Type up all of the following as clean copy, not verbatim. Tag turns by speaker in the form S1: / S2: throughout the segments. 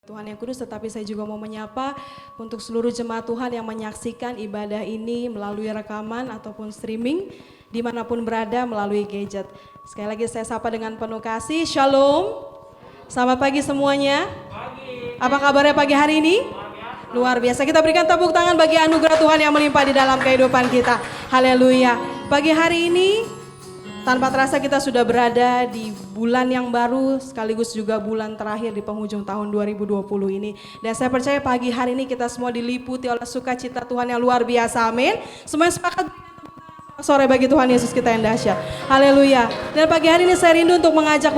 S1: Tuhan yang kudus, tetapi saya juga mau menyapa untuk seluruh jemaat Tuhan yang menyaksikan ibadah ini melalui rekaman ataupun streaming dimanapun berada melalui gadget. Sekali lagi saya sapa dengan penuh kasih, Shalom. Selamat pagi semuanya. Apa kabarnya pagi hari ini? Luar biasa. Kita berikan tepuk tangan bagi anugerah Tuhan yang melimpah di dalam kehidupan kita. Haleluya. Pagi hari ini tanpa terasa kita sudah berada di bulan yang baru sekaligus juga bulan terakhir di penghujung tahun 2020 ini. Dan saya percaya pagi hari ini kita semua diliputi oleh sukacita Tuhan yang luar biasa. Amin. Semuanya sepakat sore bagi Tuhan Yesus kita yang dahsyat. Haleluya. Dan pagi hari ini saya rindu untuk mengajak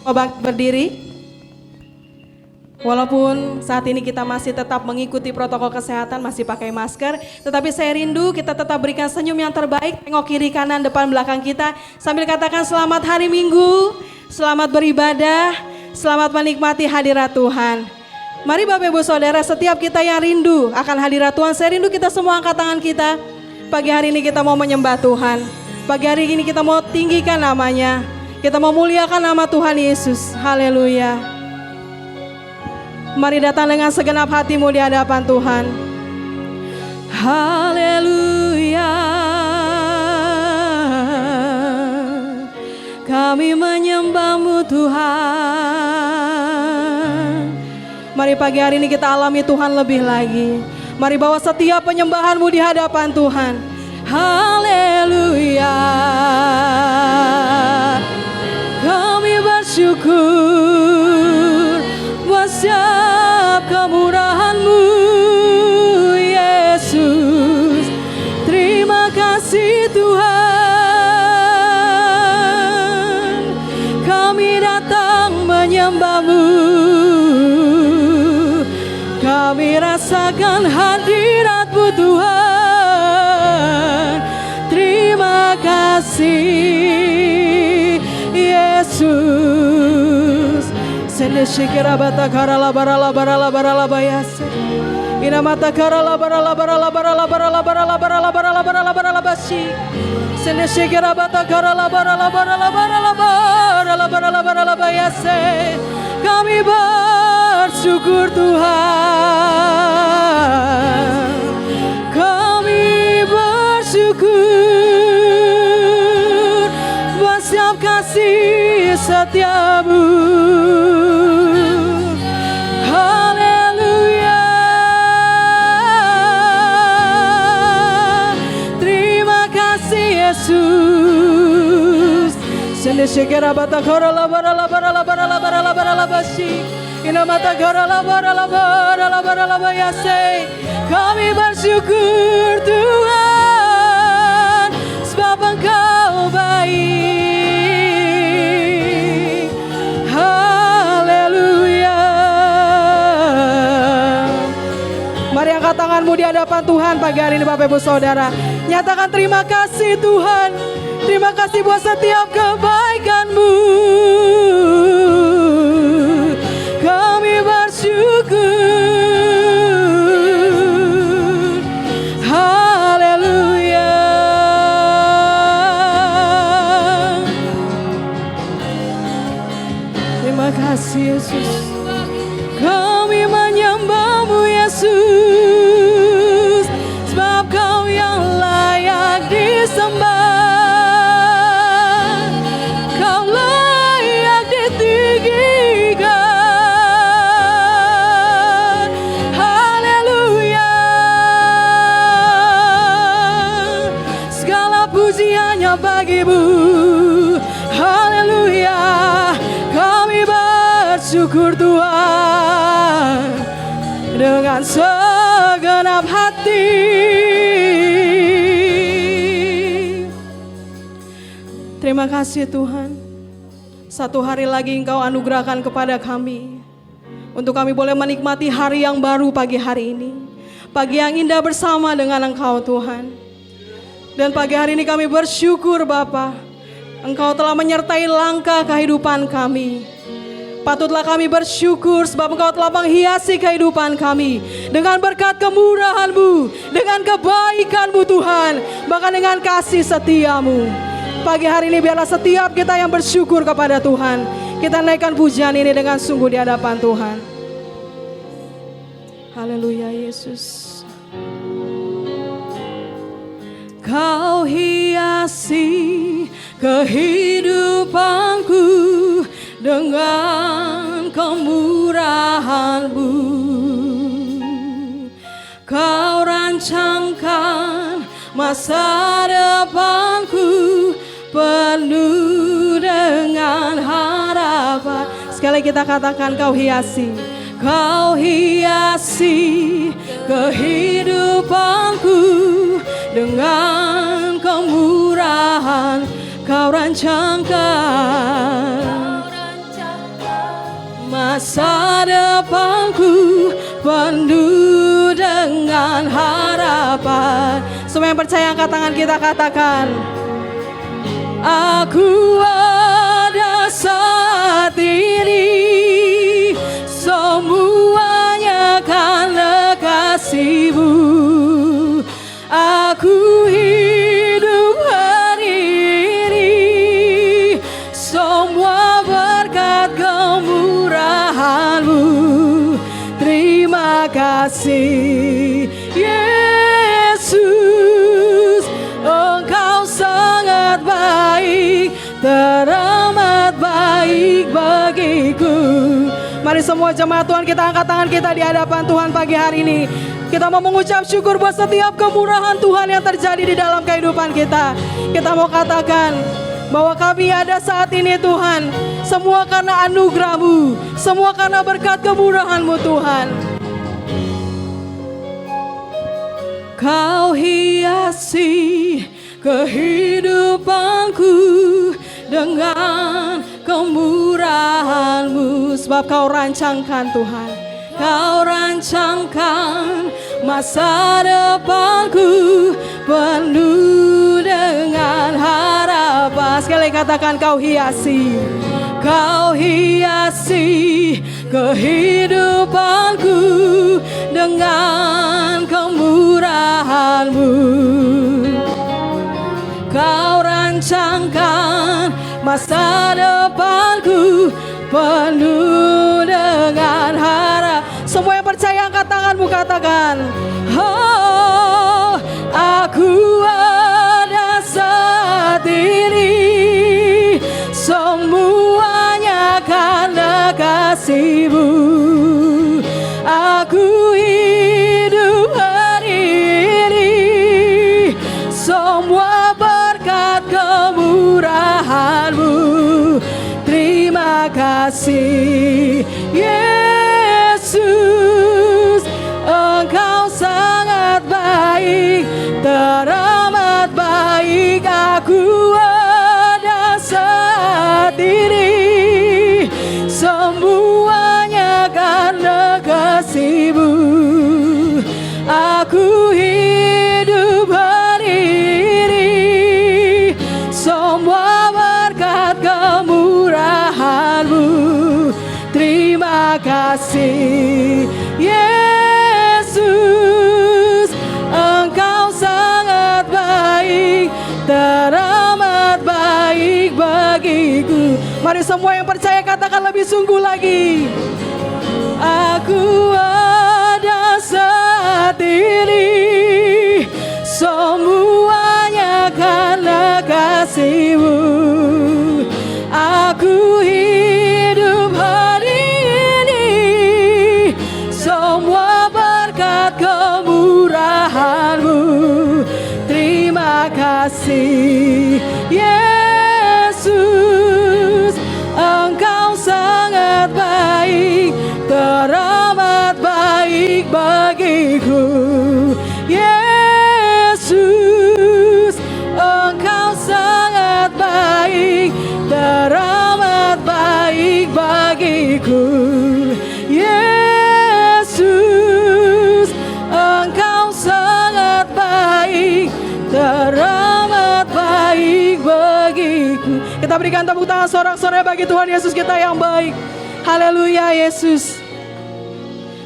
S1: Bapak berdiri. Walaupun saat ini kita masih tetap mengikuti protokol kesehatan, masih pakai masker, tetapi saya rindu kita tetap berikan senyum yang terbaik, tengok kiri kanan depan belakang kita, sambil katakan selamat hari Minggu, selamat beribadah, selamat menikmati hadirat Tuhan. Mari Bapak Ibu Saudara, setiap kita yang rindu akan hadirat Tuhan, saya rindu kita semua angkat tangan kita. Pagi hari ini kita mau menyembah Tuhan, pagi hari ini kita mau tinggikan namanya, kita mau muliakan nama Tuhan Yesus. Haleluya. Mari datang dengan segenap hatimu di hadapan Tuhan. Haleluya. Kami menyembah-Mu Tuhan. Mari pagi hari ini kita alami Tuhan lebih lagi. Mari bawa setiap penyembahan-Mu di hadapan Tuhan. Haleluya. Kami bersyukur setiap kemurahan-Mu Yesus. Terima kasih Tuhan, kami datang menyembah-Mu, kami rasakan hadirat-Mu Tuhan. Terima kasih Yesus. Sende shikira bata karala barala barala barala bayase. Ina mata karala barala barala barala barala barala barala barala barala barala basi. Sende shikira bata karala barala barala barala barala barala barala bayase. Kami bersyukur Tuhan. Kami bersyukur buat setiap kasih setia-Mu. Sende shikira bata karala barala barala barala barala barala basi. Ina mata karala barala barala barala bayase. Kami bersyukur Tuhan, sebab Engkau baik. Haleluya. Mari angkat tanganmu di hadapan Tuhan pagi hari ini Bapak Ibu Saudara. Nyatakan terima kasih Tuhan. Terima kasih buat setiap kebaikan-Mu. Kami bersyukur. Haleluya. Terima kasih Yesus. Kami menyembah-Mu Yesus, sebab Kau yang layak disembah. Bagi-Mu, haleluya. Kami bersyukur Tuhan dengan segenap hati. Terima kasih Tuhan, satu hari lagi Engkau anugerahkan kepada kami untuk kami boleh menikmati hari yang baru pagi hari ini, pagi yang indah bersama dengan Engkau Tuhan. Dan pagi hari ini kami bersyukur Bapa, Engkau telah menyertai langkah kehidupan kami. Patutlah kami bersyukur sebab Engkau telah menghiasi kehidupan kami dengan berkat kemurahan-Mu, dengan kebaikan-Mu Tuhan, bahkan dengan kasih setia-Mu. Pagi hari ini biarlah setiap kita yang bersyukur kepada Tuhan, kita naikkan pujian ini dengan sungguh di hadapan Tuhan. Haleluya Yesus. Kau hiasi kehidupanku dengan kemurahan-Mu. Kau rancangkan masa depanku penuh dengan harapan. Sekali kita katakan, kau hiasi. Kau hiasi kehidupanku dengan kemurahan. Kau rancangkan masa depanku penuh dengan harapan. Semua yang percaya angkat tangan kita katakan, aku ada saat ini, semuanya karena kasih-Mu. Aku hidup hari ini, semua berkat kemurahan-Mu. Terima kasih Yesus, Engkau sangat baik, teramat baik bagiku. Mari semua jemaat Tuhan kita angkat tangan kita di hadapan Tuhan pagi hari ini. Kita mau mengucap syukur buat setiap kemurahan Tuhan yang terjadi di dalam kehidupan kita. Kita mau katakan bahwa kami ada saat ini Tuhan, semua karena anugerah-Mu, semua karena berkat kemurahan-Mu Tuhan. Kau hiasi kehidupanku dengan kemurahan-Mu. Sebab Kau rancangkan Tuhan, Kau rancangkan masa depanku penuh dengan harapan. Sekali katakan, Kau hiasi. Kau hiasi kehidupanku dengan kemurahan-Mu. Kau rancangkan masa depanku penuh dengan harap. Semua yang percaya angkat tanganmu katakan, oh, aku ada saat ini, semuanya karena kasih-Mu. Aku hidup hari ini, semua berkat kemurahan-Mu. Terima kasih Yesus, Engkau sangat baik, teramat baik. Aku ada saat ini, semuanya karena kasih-Mu. Aku hidup hari ini, semua berkat kemurahan-Mu. Terima kasih Yesus, Engkau sangat baik, teramat baik bagiku. Mari semua yang percaya katakan lebih sungguh lagi. Aku ada saat ini, semuanya karena kasih-Mu. Aku hidup hari ini, semua berkat kemurahan-Mu. Terima kasih Yesus, Engkau sangat baik, teramat baik bagiku. Yesus, Engkau sangat baik, teramat baik bagiku. Yesus, Engkau sangat baik, teramat baik bagiku. Kita berikan tepuk tangan sorak-sorai bagi Tuhan Yesus kita yang baik. Haleluya Yesus.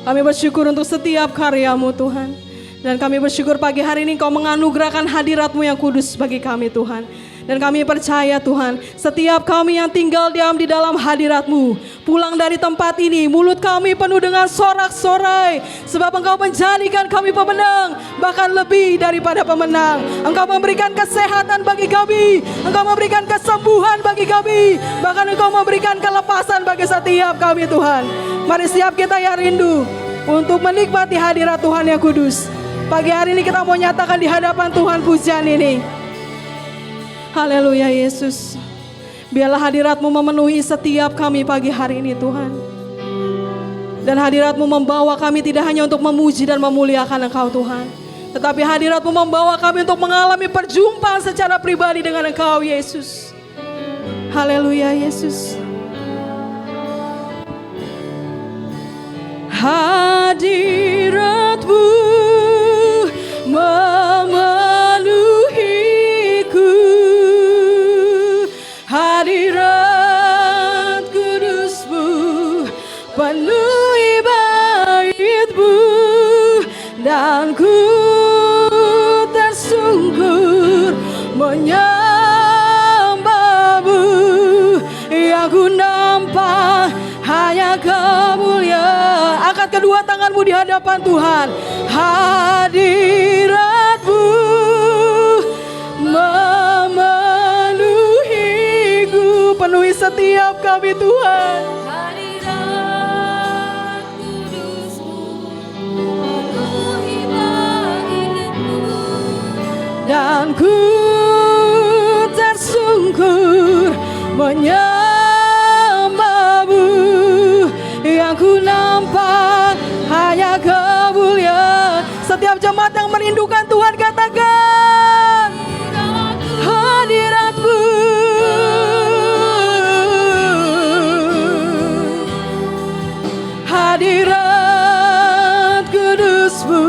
S1: Kami bersyukur untuk setiap karya-Mu Tuhan. Dan kami bersyukur pagi hari ini Kau menganugerahkan hadirat-Mu yang kudus bagi kami Tuhan. Dan kami percaya Tuhan, setiap kami yang tinggal diam di dalam hadirat-Mu, pulang dari tempat ini, mulut kami penuh dengan sorak-sorai, sebab Engkau menjadikan kami pemenang, bahkan lebih daripada pemenang. Engkau memberikan kesehatan bagi kami, Engkau memberikan kesembuhan bagi kami, bahkan Engkau memberikan kelepasan bagi setiap kami Tuhan. Mari setiap kita yang rindu untuk menikmati hadirat Tuhan yang kudus, pagi hari ini kita mau nyatakan di hadapan Tuhan pujian ini. Haleluya Yesus. Biarlah hadirat-Mu memenuhi setiap kami pagi hari ini Tuhan. Dan hadirat-Mu membawa kami tidak hanya untuk memuji dan memuliakan Engkau Tuhan, tetapi hadirat-Mu membawa kami untuk mengalami perjumpaan secara pribadi dengan Engkau Yesus. Haleluya Yesus. Hadirat-Mu memenuhiku, hadirat kudus-Mu penuhi bait-Mu, dan ku tersungkur menyembah-Mu. Yang ku nampak hanya kemuliaan. Angkat kedua tanganmu di hadapan Tuhan. Hadirat-Mu memenuhiku, penuhi setiap kami Tuhan.
S2: Hadirat kudus-Mu penuhi bait-Mu,
S1: Dan ku tersungkur menyembah-Mu. Yang ku nampak hanya kemuliaan. Setiap jemaat yang merindukan Tuhan katakan, hadirat-Mu. Hadirat kudus-Mu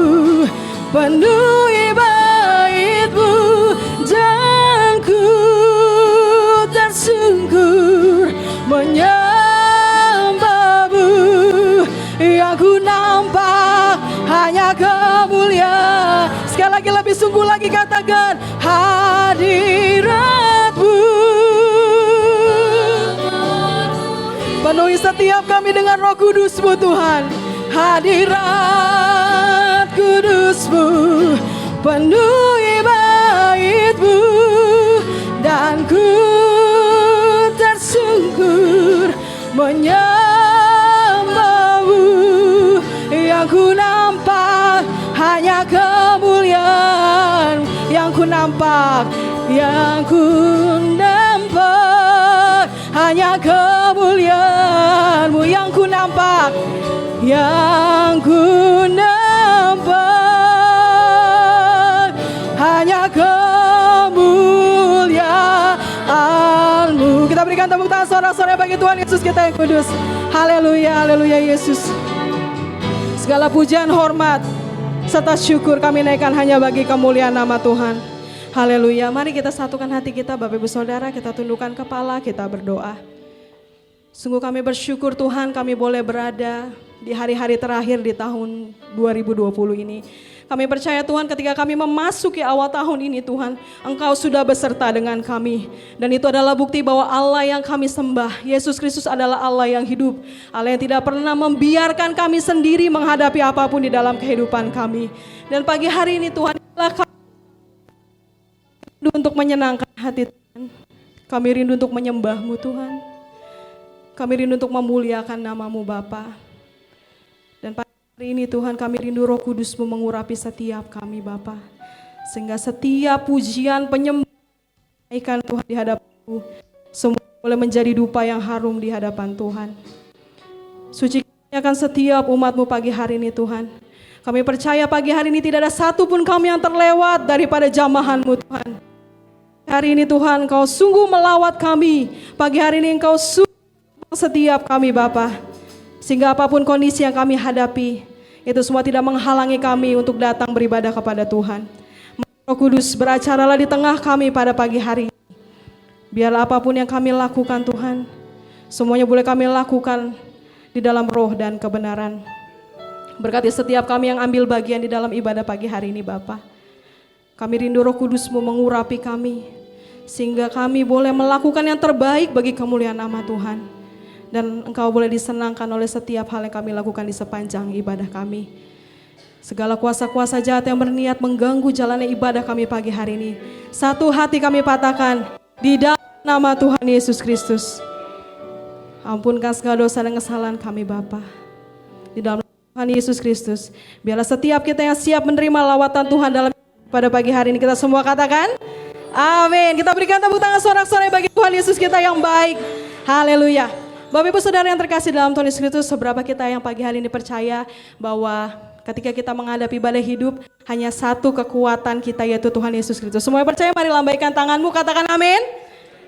S1: penuhi bait-Mu, dan ku tersungkur menyembah-Mu. Yang ku nampak hanya kemuliaan. Sekali lagi, lebih sungguh lagi katakan, hadirat-Mu penuhi setiap kami dengan Roh Kudus-Mu Tuhan. Hadirat kudus-Mu penuhi bait-Mu, dan ku tersungkur menyembah-Mu. Yang ku nampak hanya kemuliaan. Yang ku nampak, yang ku nampak hanya kemuliaan-Mu. Yang ku nampak, yang ku nampak hanya kemuliaan-Mu. Kita berikan tepuk tangan sorak-sorai bagi Tuhan Yesus kita yang kudus. Haleluya, haleluya Yesus. Segala pujian, hormat, serta syukur kami naikkan hanya bagi kemuliaan nama Tuhan. Haleluya. Mari kita satukan hati kita Bapak Ibu Saudara, kita tundukkan kepala, kita berdoa. Sungguh kami bersyukur Tuhan, kami boleh berada di hari-hari terakhir di tahun 2020 ini. Kami percaya Tuhan, ketika kami memasuki awal tahun ini Tuhan, Engkau sudah beserta dengan kami. Dan itu adalah bukti bahwa Allah yang kami sembah, Yesus Kristus adalah Allah yang hidup. Allah yang tidak pernah membiarkan kami sendiri menghadapi apapun di dalam kehidupan kami. Dan pagi hari ini Tuhan, kami rindu untuk menyenangkan hati Tuhan. Kami rindu untuk menyembah-Mu Tuhan. Kami rindu untuk memuliakan nama-Mu Bapa. Dan hari ini Tuhan, kami rindu Roh Kudus-Mu mengurapi setiap kami Bapa, sehingga setiap pujian penyembahan Tuhan di hadapan-Mu semua boleh menjadi dupa yang harum di hadapan Tuhan. Sucikan setiap umat-Mu pagi hari ini Tuhan. Kami percaya pagi hari ini tidak ada satupun kami yang terlewat daripada jamahan-Mu Tuhan. Hari ini Tuhan, Engkau sungguh melawat kami. Pagi hari ini Engkau sungguh setiap kami Bapa, sehingga apapun kondisi yang kami hadapi, itu semua tidak menghalangi kami untuk datang beribadah kepada Tuhan. Roh Kudus, beracaralah di tengah kami pada pagi hari ini. Biarlah apapun yang kami lakukan Tuhan, semuanya boleh kami lakukan di dalam roh dan kebenaran. Berkati setiap kami yang ambil bagian di dalam ibadah pagi hari ini Bapa. Kami rindu Roh Kudus-Mu mengurapi kami, sehingga kami boleh melakukan yang terbaik bagi kemuliaan nama Tuhan. Dan Engkau boleh disenangkan oleh setiap hal yang kami lakukan di sepanjang ibadah kami. Segala kuasa-kuasa jahat yang berniat mengganggu jalannya ibadah kami pagi hari ini, satu hati kami patahkan di dalam nama Tuhan Yesus Kristus. Ampunkan segala dosa dan kesalahan kami Bapa. Di dalam Tuhan Yesus Kristus, biarlah setiap kita yang siap menerima lawatan Tuhan dalam pada pagi hari ini, kita semua katakan amin. Kita berikan tepuk tangan sorak-sorai bagi Tuhan Yesus kita yang baik. Haleluya. Bapak Ibu Saudara yang terkasih dalam Tuhan Yesus Kristus, seberapa kita yang pagi hari ini percaya bahwa ketika kita menghadapi badai hidup, hanya satu kekuatan kita, yaitu Tuhan Yesus Kristus. Semua yang percaya, mari lambaikan tanganmu, katakan amin.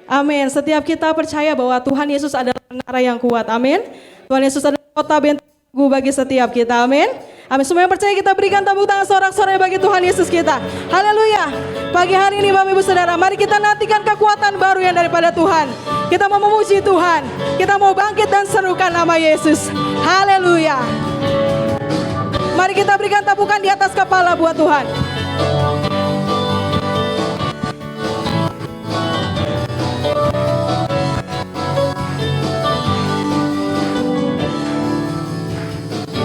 S1: Amin. Setiap kita percaya bahwa Tuhan Yesus adalah menara yang kuat. Amin. Tuhan Yesus adalah kota benteng bagi setiap kita. Amin. Amin. Semua yang percaya, kita berikan tepuk tangan sorak-sorai bagi Tuhan Yesus kita. Haleluya. Pagi hari ini Bapak Ibu Saudara, mari kita nantikan kekuatan baru yang daripada Tuhan. Kita mau memuji Tuhan. Kita mau bangkit dan serukan nama Yesus. Haleluya. Mari kita berikan tapukan di atas kepala buat Tuhan.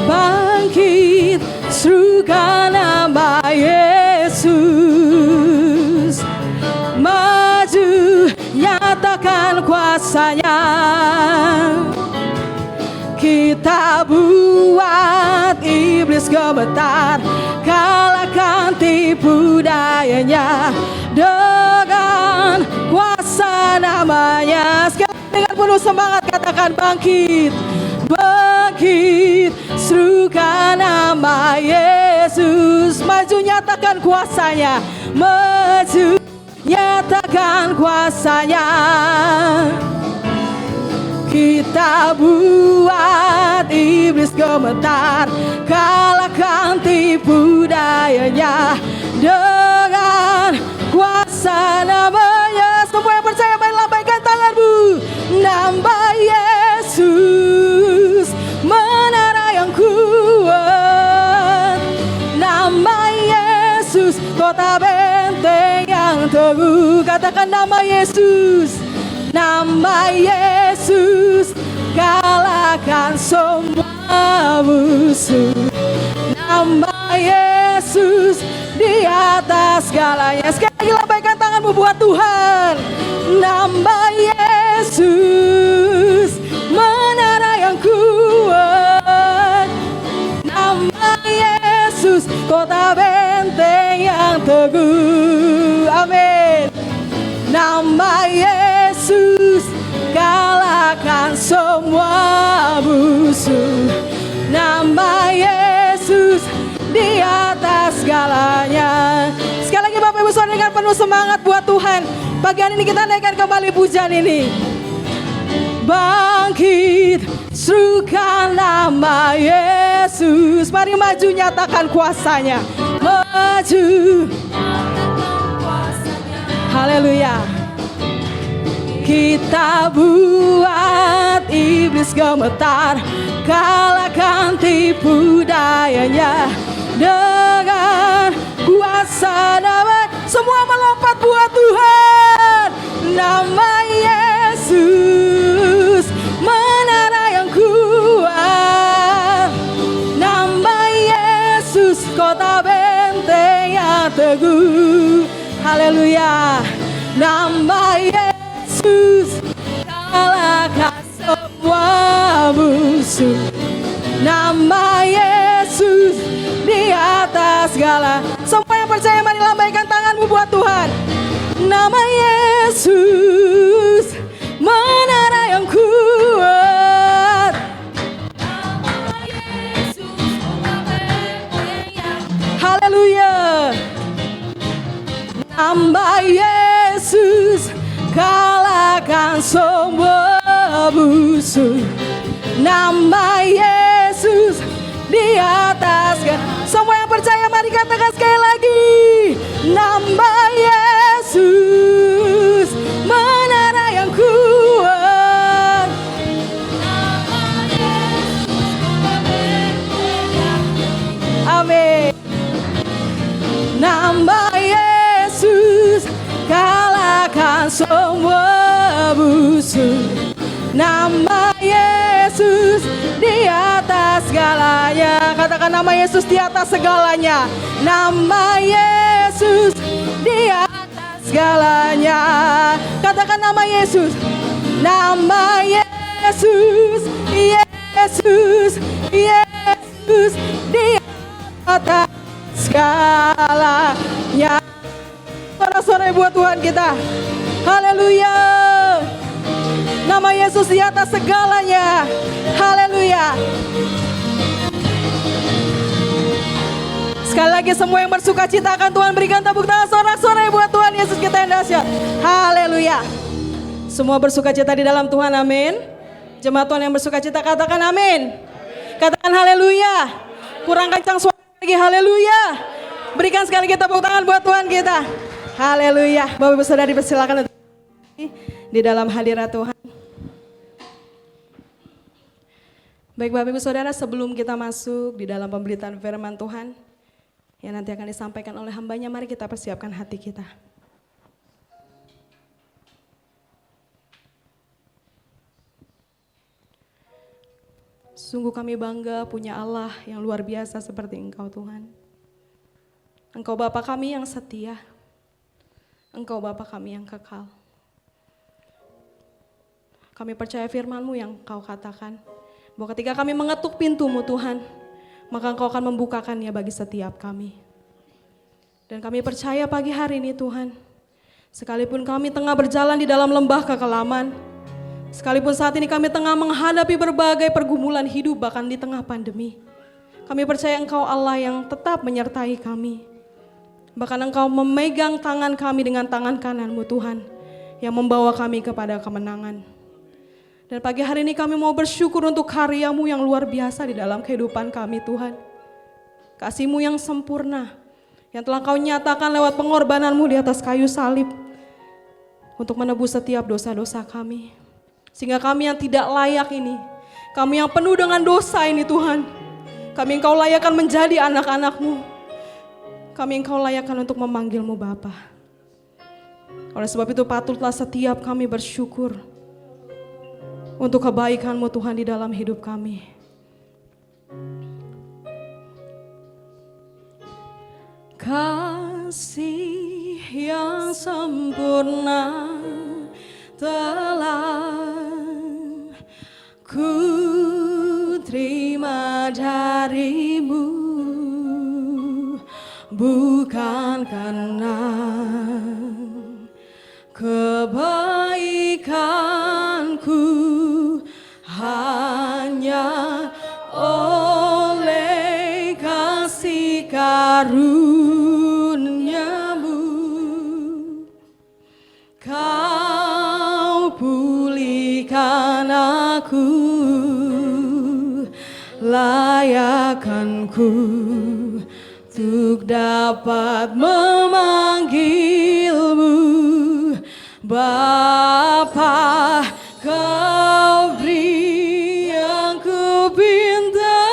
S1: Bangkit, serukan nama Yesus. Maju, nyatakan kuasa-Nya. Kita buat iblis gemetar, kalahkan tipu dayanya dengan kuasa namanya. Sekarang dengan penuh semangat katakan bangkit. Bangkit, serukan nama Yesus. Maju, nyatakan kuasa-Nya. Maju, nyatakan kuasa-Nya. Kita buat iblis gemetar, kalahkan tipu dayanya dengan kuasa namanya. Semua yang percaya, mari lambaikan tanganmu. Nama Yesus, menara yang kuat. Nama Yesus, kota benteng yang teguh. Katakan nama Yesus. Nama Yesus, kalahkan semua musuh. Nama Yesus, di atas segalanya. Sekali lagi lambaikan tanganmu buat Tuhan. Nama Yesus, menara yang kuat. Nama Yesus, kota benteng yang teguh. Amin. Nama Yesus, kalahkan semua musuh. Nama Yesus, di atas segalanya. Sekali lagi Bapak Ibu Saudara, dengan penuh semangat buat Tuhan. Pagi hari ini kita naikkan kembali pujian ini. Bangkit, serukan nama Yesus. Mari maju, nyatakan kuasa-Nya. Maju, haleluya. Kita buat iblis gemetar, kalahkan tipu dayanya dengan kuasa nama. Semua melompat buat Tuhan. Nama Yesus, menara yang kuat. Nama Yesus, kota benteng yang teguh. Haleluya. Nama Yesus, kalahkan semua musuh. Nama Yesus, di atas segala. Semua yang percaya, mari lambaikan tanganmu buat Tuhan. Nama Yesus, menara yang kuat.
S2: Nama Yesus, kota benteng yang
S1: Haleluya. Nama Yesus, kalahkan semua musuh. Nama Yesus, di atas. Semua yang percaya, mari katakan sekali lagi. Nama Yesus, menara yang kuat.
S2: Nama Yesus, kota benteng yang
S1: Amin. Nama Yesus, kalahkan semua musuh. Nama Yesus di atas segalanya. Katakan nama Yesus di atas segalanya. Nama Yesus di atas segalanya. Katakan nama Yesus. Nama Yesus, Yesus, Yesus di atas segalanya. Suara-suara buat Tuhan kita. Haleluya. Nama Yesus di atas segalanya. Haleluya. Sekali lagi semua yang bersuka cita akan Tuhan berikan tepuk tangan sorak-sorai buat Tuhan Yesus kita yang dahsyat. Haleluya. Semua bersuka cita di dalam Tuhan, amin. Jemaat Tuhan yang bersuka cita katakan amin. Katakan haleluya. Kurang kencang suara lagi, haleluya. Berikan sekali lagi tepuk tangan buat Tuhan kita. Haleluya. Bapak Ibu Saudara dipersilakan untuk di dalam hadirat Tuhan. Baik Bapak Ibu Saudara, sebelum kita masuk di dalam pemberitaan firman Tuhan yang nanti akan disampaikan oleh hambanya, mari kita persiapkan hati kita. Sungguh kami bangga punya Allah yang luar biasa seperti Engkau Tuhan. Engkau Bapa kami yang setia. Engkau Bapa kami yang kekal. Kami percaya firman-Mu yang Kau katakan, bahwa ketika kami mengetuk pintu-Mu Tuhan, maka Engkau akan membukakannya bagi setiap kami. Dan kami percaya pagi hari ini Tuhan, sekalipun kami tengah berjalan di dalam lembah kekelaman, sekalipun saat ini kami tengah menghadapi berbagai pergumulan hidup bahkan di tengah pandemi, kami percaya Engkau Allah yang tetap menyertai kami. Bahkan Engkau memegang tangan kami dengan tangan kanan-Mu Tuhan, yang membawa kami kepada kemenangan. Dan pagi hari ini kami mau bersyukur untuk karya-Mu yang luar biasa di dalam kehidupan kami Tuhan. Kasih-Mu yang sempurna, yang telah Kau nyatakan lewat pengorbanan-Mu di atas kayu salib, untuk menebus setiap dosa-dosa kami. Sehingga kami yang tidak layak ini, kami yang penuh dengan dosa ini Tuhan, kami Engkau layakkan menjadi anak-anak-Mu. Kami Engkau layakkan untuk memanggil-Mu Bapa. Oleh sebab itu patutlah setiap kami bersyukur untuk kebaikan-Mu Tuhan di dalam hidup kami. Kasih yang sempurna telah ku terima dari-Mu, bukan karena kebaikanku, hanya oleh kasih karunia-Mu Kau pulihkan aku, layakkanku untuk dapat memanggil-Mu Bapa. Kau beri yang ku pinta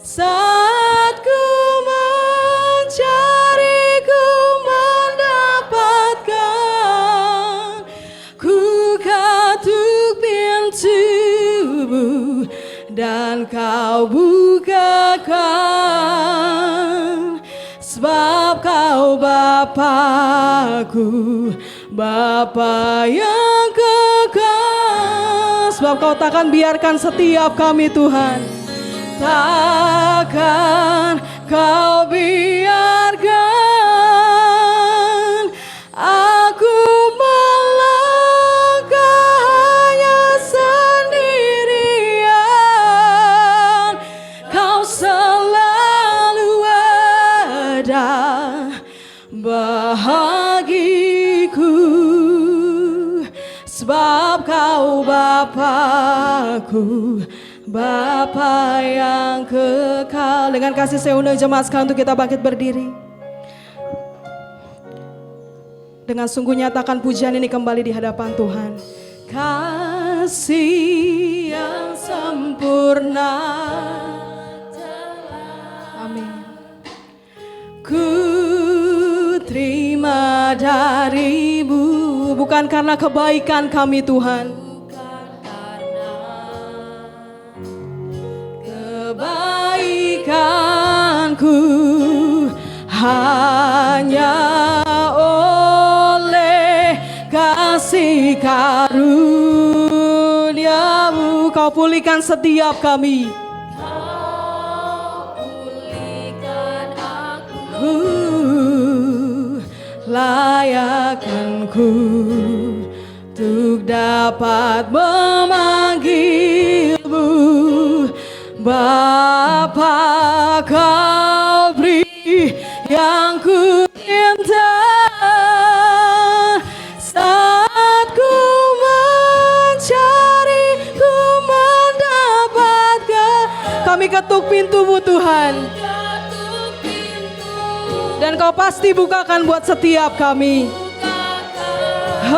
S1: saat ku mencari, ku mendapatkan. Ku ketuk pintu-Mu dan Kau bukakan, sebab Kau Bapa-Ku, Bapa yang kekal. Sebab Kau takkan biarkan setiap kami Tuhan, takkan Kau biarkan aku melangkah hanya sendirian. Kau selalu ada bahagiku, sebab Kau Bapa-Ku, Bapa yang kekal. Dengan kasih saya undang jemaat sekalian untuk kita bangkit berdiri. Dengan sungguh nyatakan pujian ini kembali di hadapan Tuhan. Kasih yang sempurna, amin, ku terima dari darimu, bukan karena kebaikan kami Tuhan.
S2: bukan karena
S1: Kebaikanku hanya oleh kasih karuniamu. Kau pulihkan setiap kami.
S2: Kau pulihkan aku.
S1: Layakkanku untuk dapat memanggilmu Bapa. Kau beri yang ku cinta saat ku mencari, ku mendapatkan. Kami ketuk pintumu Tuhan,
S2: Ketuk pintu,
S1: dan kau pasti bukakan buat setiap kami.
S2: bukakan
S1: Oh,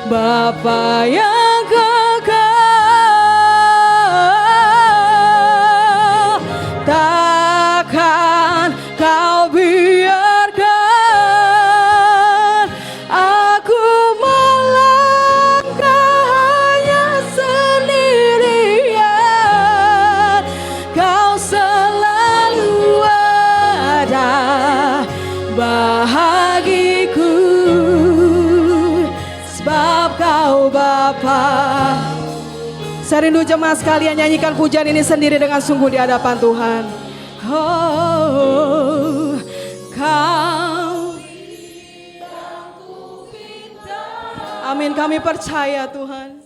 S1: Bapa yang kekal, takkan kau biarkan aku melangkah hanya sendirian. Kau selalu ada bahagiku, sebab kau Bapa. Saya rindu jemaat sekalian nyanyikan pujian ini sendiri dengan sungguh di hadapan Tuhan. Oh, kau. Amin, kami percaya Tuhan.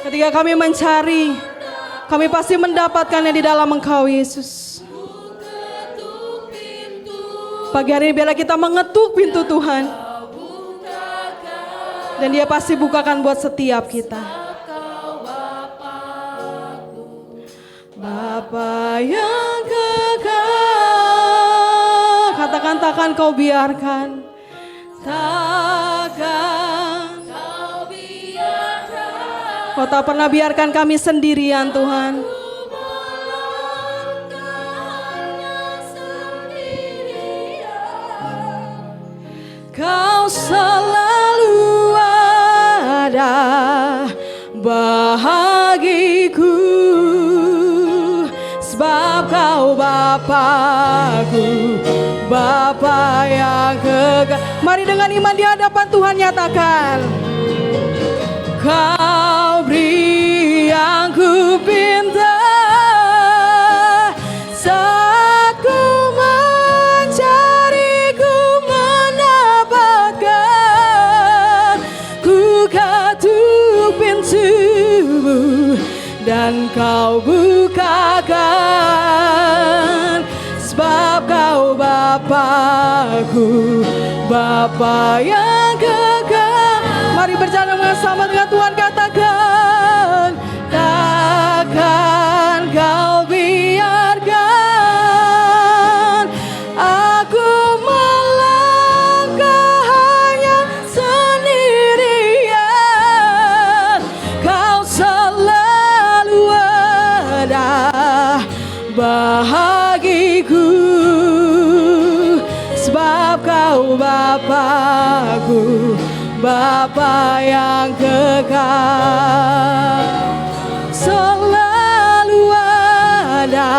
S1: Ketika kami mencari, kami pasti mendapatkannya di dalam Engkau Yesus.
S2: ketuk pintu,
S1: Pagi hari ini biarlah kita mengetuk pintu Tuhan, dan Dia pasti bukakan buat setiap kita.
S2: kau Bapakku.
S1: Bapa yang kekal, katakan takkan kau biarkan, takkan
S2: Kau biarkan
S1: kau tak pernah biarkan kami sendirian Tuhan. Kau selalu ada bahagiku, sebab kau Bapakku, Bapa yang kekal. Mari dengan iman di hadapan Tuhan nyatakan. Kau beri yang ku pinta saat ku mencari, ku mendapatkan. Ku ketuk pintumu dan kau bukakan, sebab kau Bapakku, Bapa yang kekal. Mari berjalan bersama dengan Tuhan, katakan, takkan kau biarkan aku melangkah hanya sendirian. Kau selalu ada bahagiku, sebab kau Bapakku, Bapa yang kekal. Selalu ada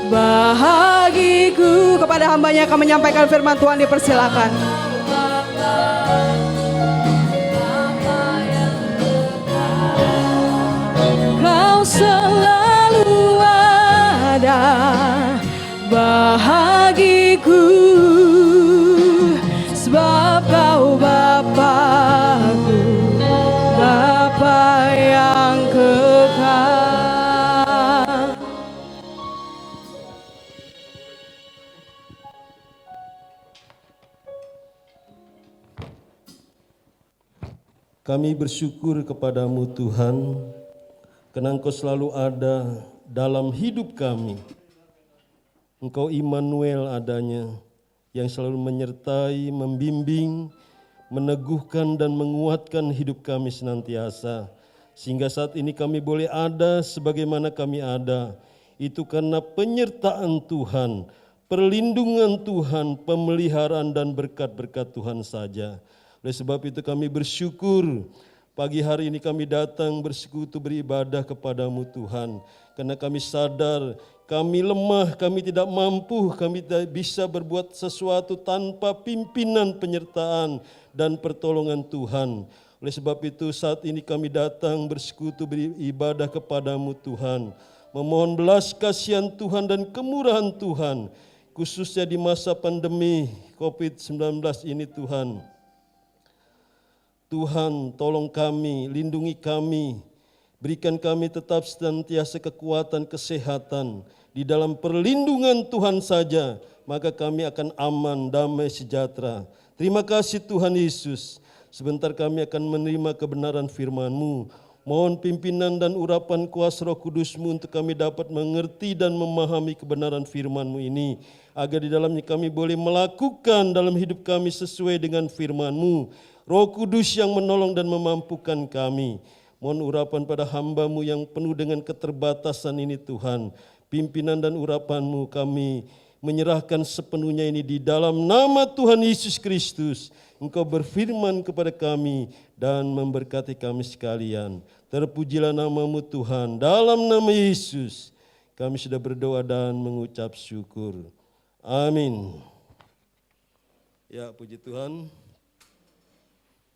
S1: bahagiku. Kepada hambanya akan menyampaikan firman Tuhan, dipersilakan. Kau selalu ada bahagiku, sebab kau Bapakku, Bapa yang kekal.
S3: Kami bersyukur kepadamu Tuhan, karena Engkau selalu ada dalam hidup kami. Engkau Immanuel adanya, yang selalu menyertai, membimbing, meneguhkan dan menguatkan hidup kami senantiasa. Sehingga saat ini kami boleh ada sebagaimana kami ada. Itu karena penyertaan Tuhan, perlindungan Tuhan, pemeliharaan dan berkat-berkat Tuhan saja. Oleh sebab itu kami bersyukur pagi hari ini kami datang bersekutu beribadah kepadamu Tuhan. Karena kami sadar kami lemah, kami tidak mampu, kami tidak bisa berbuat sesuatu tanpa pimpinan, penyertaan dan pertolongan Tuhan. Oleh sebab itu saat ini kami datang bersekutu beribadah kepadamu Tuhan. Memohon belas kasihan Tuhan dan kemurahan Tuhan, khususnya di masa pandemi COVID-19 ini Tuhan. Tuhan, tolong kami, lindungi kami, berikan kami tetap senantiasa kekuatan, kesehatan. Di dalam perlindungan Tuhan saja, maka kami akan aman, damai, sejahtera. Terima kasih Tuhan Yesus. Sebentar kami akan menerima kebenaran firman-Mu. Mohon pimpinan dan urapan kuasa Roh Kudus-Mu untuk kami dapat mengerti dan memahami kebenaran firman-Mu ini. Agar di dalamnya kami boleh melakukan dalam hidup kami sesuai dengan firman-Mu. Roh Kudus yang menolong dan memampukan kami. Mohon urapan pada hamba-Mu yang penuh dengan keterbatasan ini Tuhan. Pimpinan dan urapan-Mu kami menyerahkan sepenuhnya ini di dalam nama Tuhan Yesus Kristus. Engkau berfirman kepada kami dan memberkati kami sekalian. Terpujilah nama-Mu Tuhan. Dalam nama Yesus kami sudah berdoa dan mengucap syukur. Amin. Ya, puji Tuhan.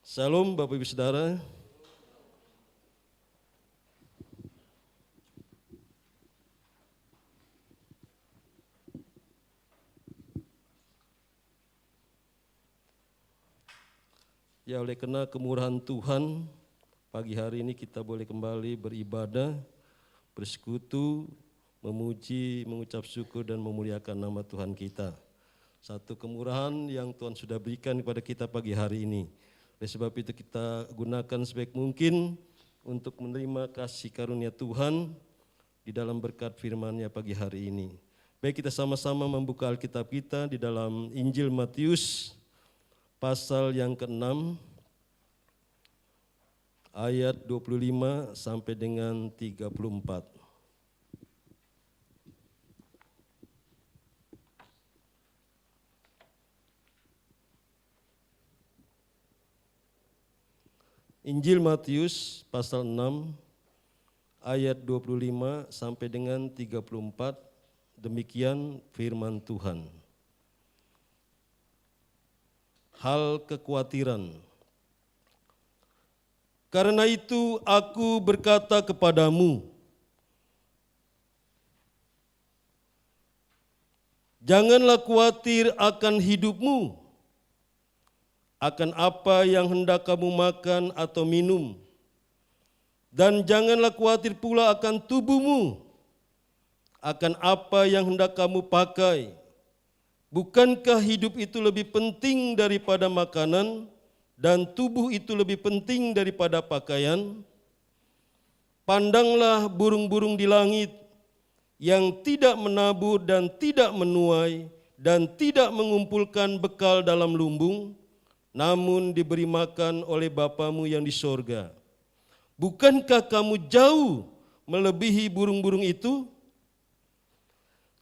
S3: Salam Bapak Ibu Saudara. Ya, oleh karena kemurahan Tuhan, pagi hari ini kita boleh kembali beribadah, bersekutu, memuji, mengucap syukur dan memuliakan nama Tuhan kita. Satu kemurahan yang Tuhan sudah berikan kepada kita pagi hari ini. Oleh sebab itu kita gunakan sebaik mungkin untuk menerima kasih karunia Tuhan di dalam berkat firman-Nya pagi hari ini. Baik, kita sama-sama membuka Alkitab kita di dalam Injil Matius pasal yang ke-6 ayat 25 sampai dengan 34. Injil Matius pasal 6 ayat 25 sampai dengan 34, demikian firman Tuhan. Hal kekhawatiran. Karena itu aku berkata kepadamu, janganlah khawatir akan hidupmu, akan apa yang hendak kamu makan atau minum, dan janganlah khawatir pula akan tubuhmu, akan apa yang hendak kamu pakai. Bukankah hidup itu lebih penting daripada makanan, dan tubuh itu lebih penting daripada pakaian? Pandanglah burung-burung di langit yang tidak menabur dan tidak menuai dan tidak mengumpulkan bekal dalam lumbung, namun diberi makan oleh Bapamu yang di sorga. Bukankah kamu jauh melebihi burung-burung itu?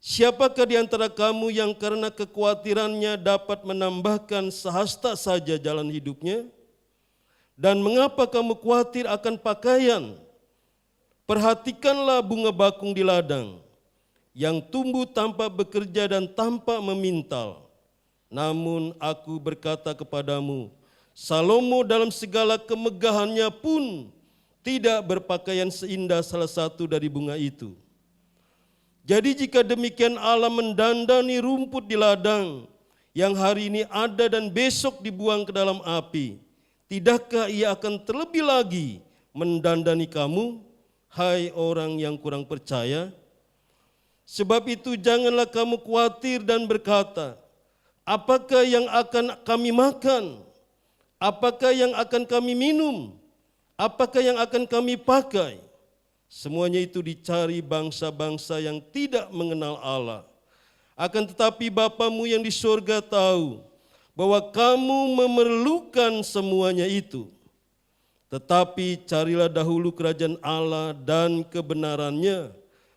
S3: Siapakah di antara kamu yang karena kekhawatirannya dapat menambahkan sehasta saja jalan hidupnya? Dan mengapa kamu khawatir akan pakaian? Perhatikanlah bunga bakung di ladang, yang tumbuh tanpa bekerja dan tanpa memintal. Namun aku berkata kepadamu, Salomo dalam segala kemegahannya pun tidak berpakaian seindah salah satu dari bunga itu. Jadi jika demikian Allah mendandani rumput di ladang yang hari ini ada dan besok dibuang ke dalam api, tidakkah Ia akan terlebih lagi mendandani kamu, hai orang yang kurang percaya? Sebab itu janganlah kamu khawatir dan berkata, apakah yang akan kami makan? Apakah yang akan kami minum? Apakah yang akan kami pakai? Semuanya itu dicari bangsa-bangsa yang tidak mengenal Allah. Akan tetapi Bapamu yang di sorga tahu bahwa kamu memerlukan semuanya itu. Tetapi carilah dahulu kerajaan Allah dan kebenarannya,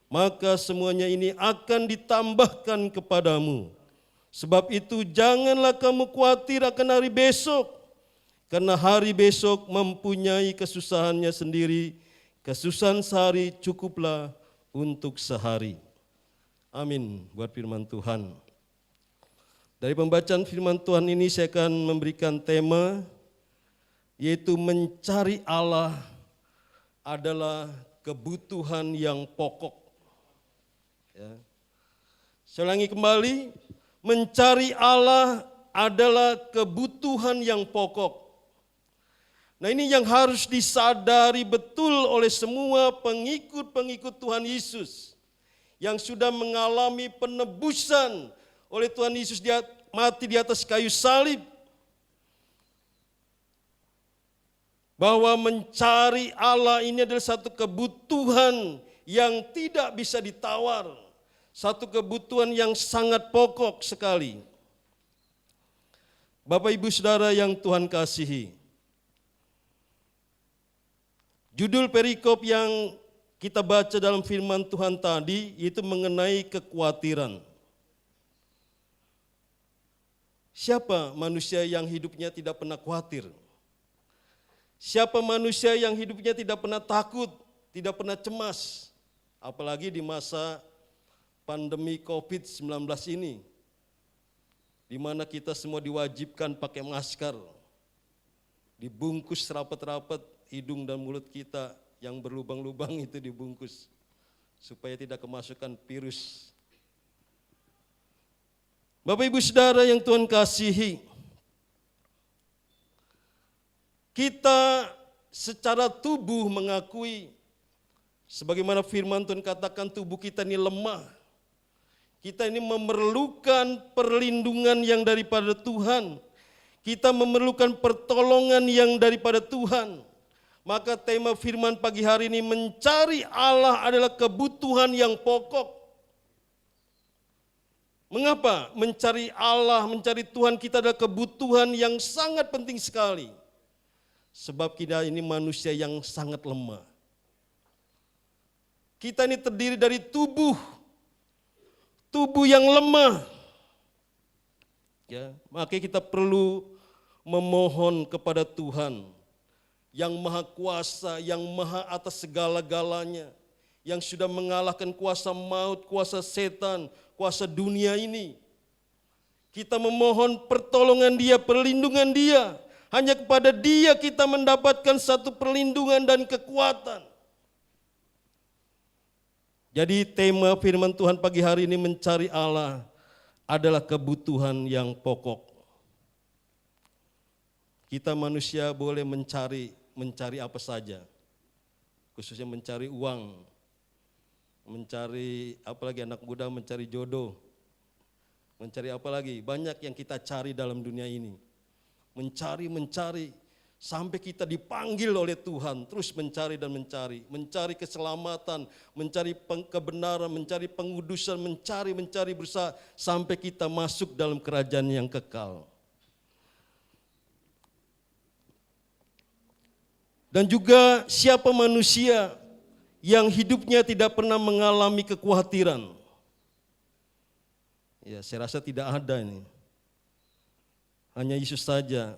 S3: maka semuanya ini akan ditambahkan kepadamu. Sebab itu janganlah kamu khawatir akan hari besok, karena hari besok mempunyai kesusahannya sendiri. Kesusahan sehari cukuplah untuk sehari. Amin buat firman Tuhan. Dari pembacaan firman Tuhan ini saya akan memberikan tema, yaitu mencari Allah adalah kebutuhan yang pokok. Ya. Saya ulangi kembali, mencari Allah adalah kebutuhan yang pokok. Nah, ini yang harus disadari betul oleh semua pengikut-pengikut Tuhan Yesus yang sudah mengalami penebusan oleh Tuhan Yesus, dia mati di atas kayu salib. Bahwa mencari Allah ini adalah satu kebutuhan yang tidak bisa ditawar. Satu kebutuhan yang sangat pokok sekali. Bapak Ibu Saudara yang Tuhan kasihi, judul perikop yang kita baca dalam firman Tuhan tadi yaitu mengenai kekhawatiran. Siapa manusia yang hidupnya tidak pernah khawatir? Siapa manusia yang hidupnya tidak pernah takut, tidak pernah cemas? Apalagi di masa pandemi COVID-19 ini, di mana kita semua diwajibkan pakai masker, dibungkus rapat-rapat, hidung dan mulut kita yang berlubang-lubang itu dibungkus supaya tidak kemasukan virus. Bapak Ibu Saudara yang Tuhan kasihi, kita secara tubuh mengakui, sebagaimana firman Tuhan katakan, tubuh kita ini lemah. Kita ini memerlukan perlindungan yang daripada Tuhan. Kita memerlukan pertolongan yang daripada Tuhan. Maka tema firman pagi hari ini, mencari Allah adalah kebutuhan yang pokok. Mengapa mencari Allah, mencari Tuhan kita adalah kebutuhan yang sangat penting sekali? Sebab kita ini manusia yang sangat lemah. Kita ini terdiri dari tubuh yang lemah. Ya, maka kita perlu memohon kepada Tuhan yang maha kuasa, yang maha atas segala-galanya, yang sudah mengalahkan kuasa maut, kuasa setan, kuasa dunia ini. Kita memohon pertolongan Dia, perlindungan Dia. Hanya kepada Dia kita mendapatkan satu perlindungan dan kekuatan. Jadi tema firman Tuhan pagi hari ini, mencari Allah adalah kebutuhan yang pokok. Kita manusia boleh mencari apa saja, khususnya mencari uang, mencari apalagi anak muda mencari jodoh, mencari apa lagi, banyak yang kita cari dalam dunia ini. Mencari sampai kita dipanggil oleh Tuhan, terus mencari dan mencari keselamatan, mencari kebenaran, mencari pengudusan, mencari berusaha sampai kita masuk dalam kerajaan yang kekal. Dan juga siapa manusia yang hidupnya tidak pernah mengalami kekhawatiran? Ya, saya rasa tidak ada ini. Hanya Yesus saja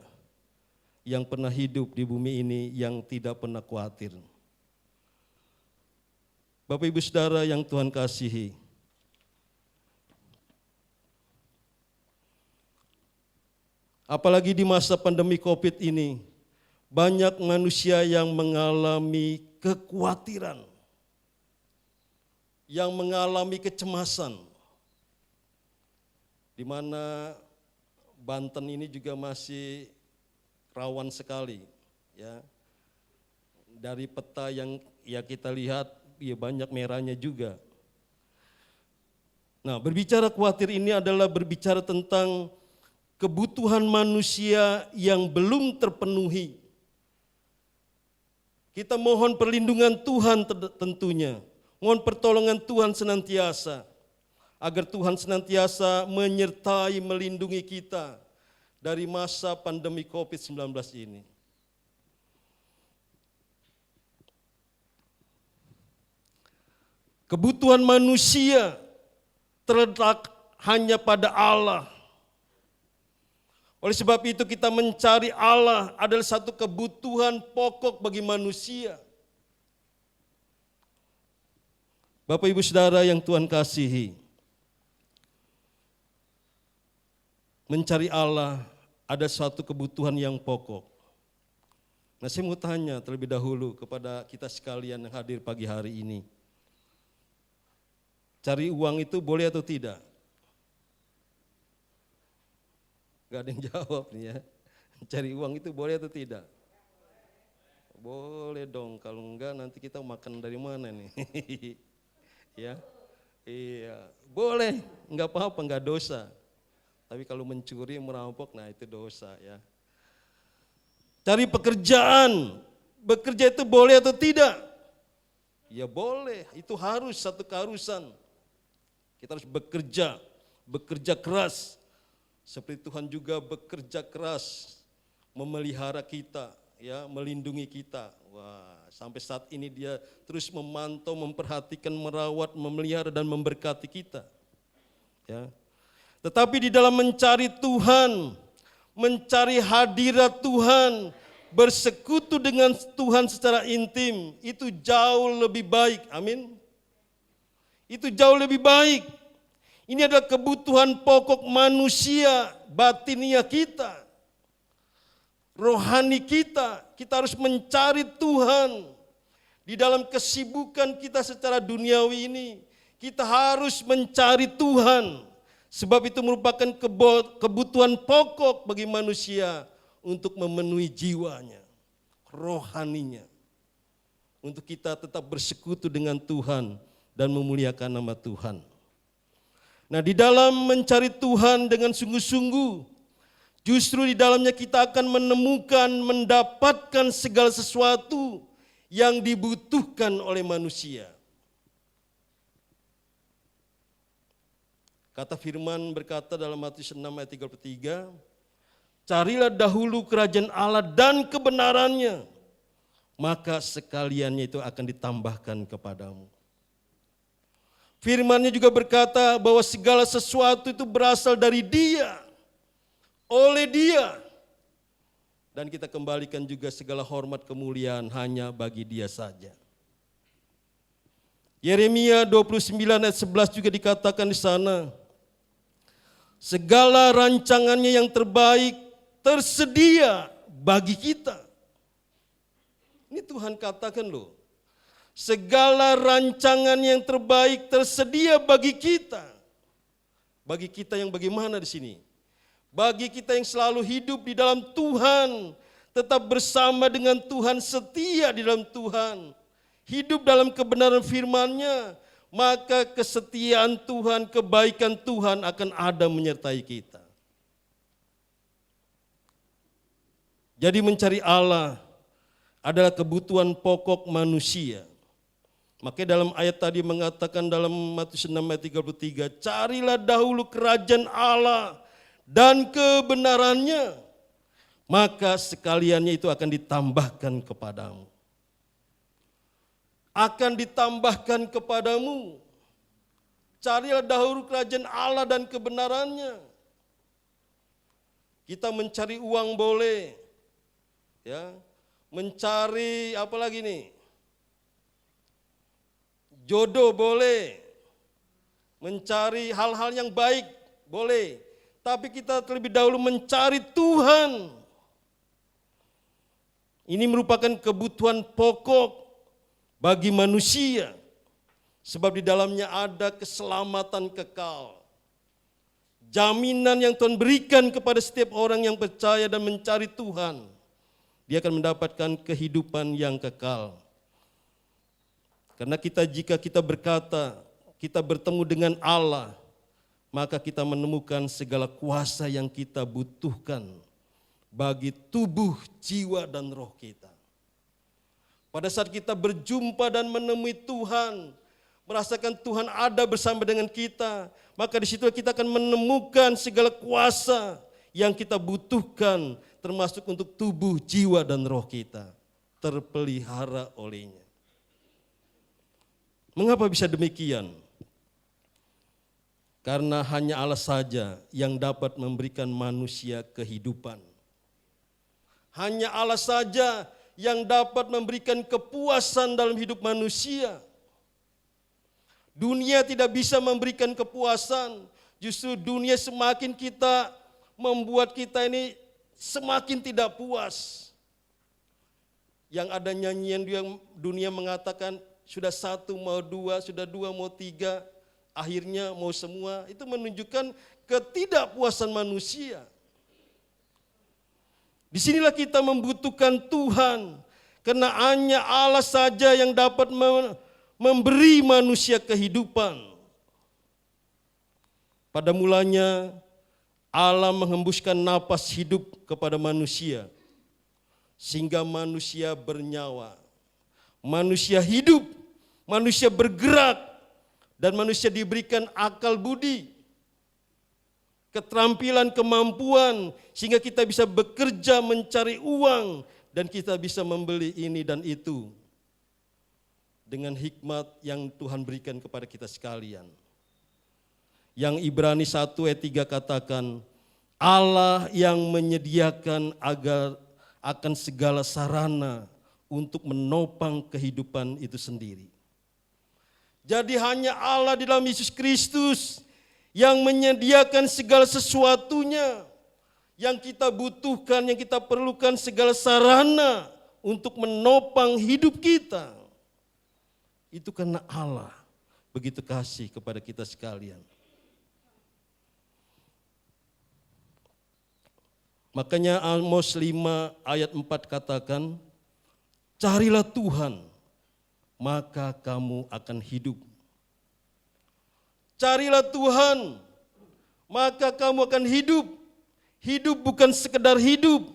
S3: yang pernah hidup di bumi ini yang tidak pernah khawatir. Bapak Ibu Saudara yang Tuhan kasihi, apalagi di masa pandemi COVID ini, banyak manusia yang mengalami kekhawatiran, yang mengalami kecemasan, di mana Banten ini juga masih rawan sekali, ya. Dari peta yang ya kita lihat, ya banyak merahnya juga. Nah, berbicara khawatir ini adalah berbicara tentang kebutuhan manusia yang belum terpenuhi. Kita mohon perlindungan Tuhan tentunya, mohon pertolongan Tuhan senantiasa, agar Tuhan senantiasa menyertai, melindungi kita dari masa pandemi COVID-19 ini. Kebutuhan manusia terletak hanya pada Allah. Oleh sebab itu kita mencari Allah adalah satu kebutuhan pokok bagi manusia. Bapak Ibu Saudara yang Tuhan kasihi, mencari Allah ada suatu kebutuhan yang pokok. Nah, saya mau tanya terlebih dahulu kepada kita sekalian yang hadir pagi hari ini. Cari uang itu boleh atau tidak? Gak ada yang jawab nih ya. Cari uang itu boleh atau tidak? Boleh dong, kalau enggak nanti kita makan dari mana nih? Ya, iya, boleh, enggak apa-apa, enggak dosa. Tapi kalau mencuri, merampok, nah itu dosa ya. Cari pekerjaan, bekerja itu boleh atau tidak? Ya boleh, itu harus satu keharusan. Kita harus bekerja keras. Seperti Tuhan juga bekerja keras memelihara kita, ya, melindungi kita. Wah, sampai saat ini Dia terus memantau, memperhatikan, merawat, memelihara dan memberkati kita. Ya. Tetapi di dalam mencari Tuhan, mencari hadirat Tuhan, bersekutu dengan Tuhan secara intim, itu jauh lebih baik. Amin. Itu jauh lebih baik. Ini adalah kebutuhan pokok manusia, batinia kita, rohani kita. Kita harus mencari Tuhan. Di dalam kesibukan kita secara duniawi ini, kita harus mencari Tuhan. Sebab itu merupakan kebutuhan pokok bagi manusia untuk memenuhi jiwanya, rohaninya. Untuk kita tetap bersekutu dengan Tuhan dan memuliakan nama Tuhan. Nah, di dalam mencari Tuhan dengan sungguh-sungguh, justru di dalamnya kita akan menemukan, mendapatkan segala sesuatu yang dibutuhkan oleh manusia. Kata firman berkata dalam Matius 6 ayat 33, carilah dahulu kerajaan Allah dan kebenarannya, maka sekaliannya itu akan ditambahkan kepadamu. Firman-Nya juga berkata bahwa segala sesuatu itu berasal dari Dia, oleh Dia. Dan kita kembalikan juga segala hormat kemuliaan hanya bagi Dia saja. Yeremia 29 ayat 11 juga dikatakan di sana, segala rancangannya yang terbaik tersedia bagi kita. Ini Tuhan katakan loh. Segala rancangan yang terbaik tersedia bagi kita. Bagi kita yang bagaimana di sini? Bagi kita yang selalu hidup di dalam Tuhan, tetap bersama dengan Tuhan, setia di dalam Tuhan, hidup dalam kebenaran firman-Nya, maka kesetiaan Tuhan, kebaikan Tuhan akan ada menyertai kita. Jadi mencari Allah adalah kebutuhan pokok manusia. Makanya dalam ayat tadi mengatakan dalam Matius 6 ayat 33, carilah dahulu kerajaan Allah dan kebenarannya, maka sekaliannya itu akan ditambahkan kepadamu. Akan ditambahkan kepadamu. Carilah dahulu kerajaan Allah dan kebenarannya. Kita mencari uang boleh, ya, mencari apa lagi nih? Jodoh boleh, mencari hal-hal yang baik boleh, tapi kita terlebih dahulu mencari Tuhan. Ini merupakan kebutuhan pokok bagi manusia, sebab di dalamnya ada keselamatan kekal. Jaminan yang Tuhan berikan kepada setiap orang yang percaya dan mencari Tuhan, dia akan mendapatkan kehidupan yang kekal. Karena jika kita berkata, kita bertemu dengan Allah, maka kita menemukan segala kuasa yang kita butuhkan bagi tubuh, jiwa, dan roh kita. Pada saat kita berjumpa dan menemui Tuhan, merasakan Tuhan ada bersama dengan kita, maka di situ kita akan menemukan segala kuasa yang kita butuhkan, termasuk untuk tubuh, jiwa, dan roh kita, terpelihara olehnya. Mengapa bisa demikian? Karena hanya Allah saja yang dapat memberikan manusia kehidupan. Hanya Allah saja yang dapat memberikan kepuasan dalam hidup manusia. Dunia tidak bisa memberikan kepuasan, justru dunia semakin kita membuat kita ini semakin tidak puas. Yang ada nyanyian dunia mengatakan sudah satu mau dua, sudah dua mau tiga, akhirnya mau semua. Itu menunjukkan ketidakpuasan manusia. Disinilah kita membutuhkan Tuhan, karena hanya Allah saja yang dapat memberi manusia kehidupan. Pada mulanya Allah menghembuskan napas hidup kepada manusia, sehingga manusia bernyawa, manusia hidup, manusia bergerak, dan manusia diberikan akal budi, keterampilan, kemampuan, sehingga kita bisa bekerja mencari uang, dan kita bisa membeli ini dan itu, dengan hikmat yang Tuhan berikan kepada kita sekalian. Yang Ibrani 1 ayat 3 katakan, Allah yang menyediakan akan segala sarana untuk menopang kehidupan itu sendiri. Jadi hanya Allah di dalam Yesus Kristus yang menyediakan segala sesuatunya yang kita butuhkan, yang kita perlukan, segala sarana untuk menopang hidup kita. Itu karena Allah begitu kasih kepada kita sekalian. Makanya Amos 5 ayat 4 katakan, carilah Tuhan, maka kamu akan hidup. Carilah Tuhan, maka kamu akan hidup. Hidup bukan sekedar hidup,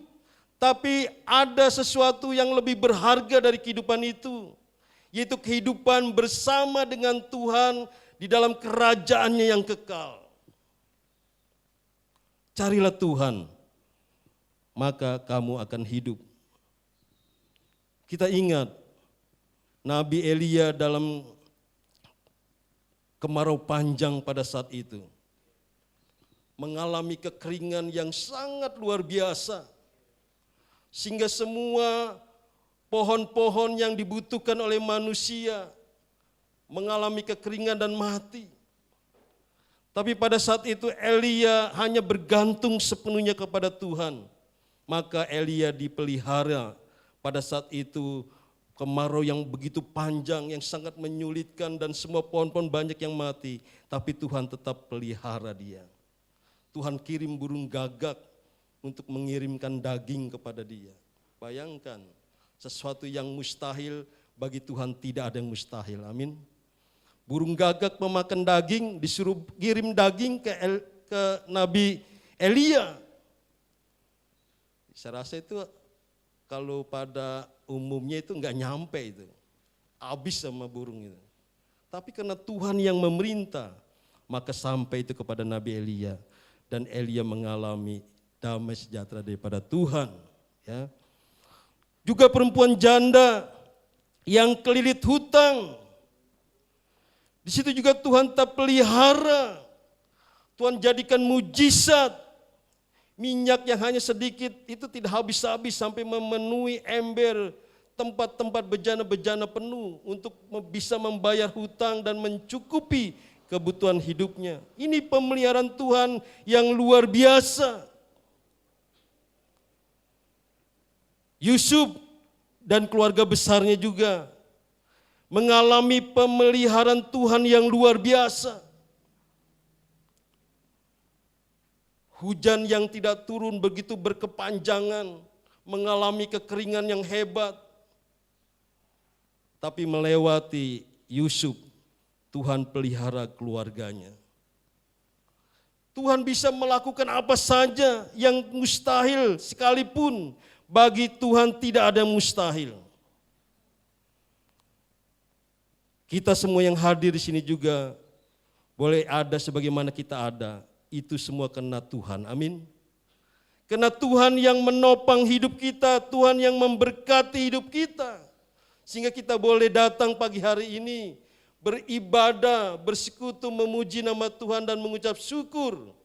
S3: tapi ada sesuatu yang lebih berharga dari kehidupan itu, yaitu kehidupan bersama dengan Tuhan di dalam kerajaannya yang kekal. Carilah Tuhan, maka kamu akan hidup. Kita ingat Nabi Elia dalam kemarau panjang pada saat itu mengalami kekeringan yang sangat luar biasa, sehingga semua pohon-pohon yang dibutuhkan oleh manusia mengalami kekeringan dan mati. Tapi pada saat itu Elia hanya bergantung sepenuhnya kepada Tuhan. Maka Elia dipelihara. Pada saat itu kemarau yang begitu panjang, yang sangat menyulitkan, dan semua pohon-pohon banyak yang mati. Tapi Tuhan tetap pelihara dia. Tuhan kirim burung gagak untuk mengirimkan daging kepada dia. Bayangkan, sesuatu yang mustahil bagi Tuhan tidak ada yang mustahil. Amin. Burung gagak pemakan daging disuruh kirim daging ke Nabi Elia. Saya rasa itu kalau pada umumnya itu enggak nyampe itu. Habis sama burung itu. Tapi karena Tuhan yang memerintah, maka sampai itu kepada Nabi Elia. Dan Elia mengalami damai sejahtera daripada Tuhan. Ya. Juga perempuan janda yang kelilit hutang. Di situ juga Tuhan tak pelihara. Tuhan jadikan mujizat. Minyak yang hanya sedikit itu tidak habis-habis sampai memenuhi ember tempat-tempat bejana-bejana penuh untuk bisa membayar hutang dan mencukupi kebutuhan hidupnya. Ini pemeliharaan Tuhan yang luar biasa. Yusuf dan keluarga besarnya juga mengalami pemeliharaan Tuhan yang luar biasa. Hujan yang tidak turun begitu berkepanjangan, mengalami kekeringan yang hebat. Tapi melewati Yusuf, Tuhan pelihara keluarganya. Tuhan bisa melakukan apa saja yang mustahil sekalipun, bagi Tuhan tidak ada yang mustahil. Kita semua yang hadir di sini juga boleh ada sebagaimana kita ada. Itu semua karena Tuhan, amin. Karena Tuhan yang menopang hidup kita, Tuhan yang memberkati hidup kita. Sehingga kita boleh datang pagi hari ini, beribadah, bersekutu, memuji nama Tuhan dan mengucap syukur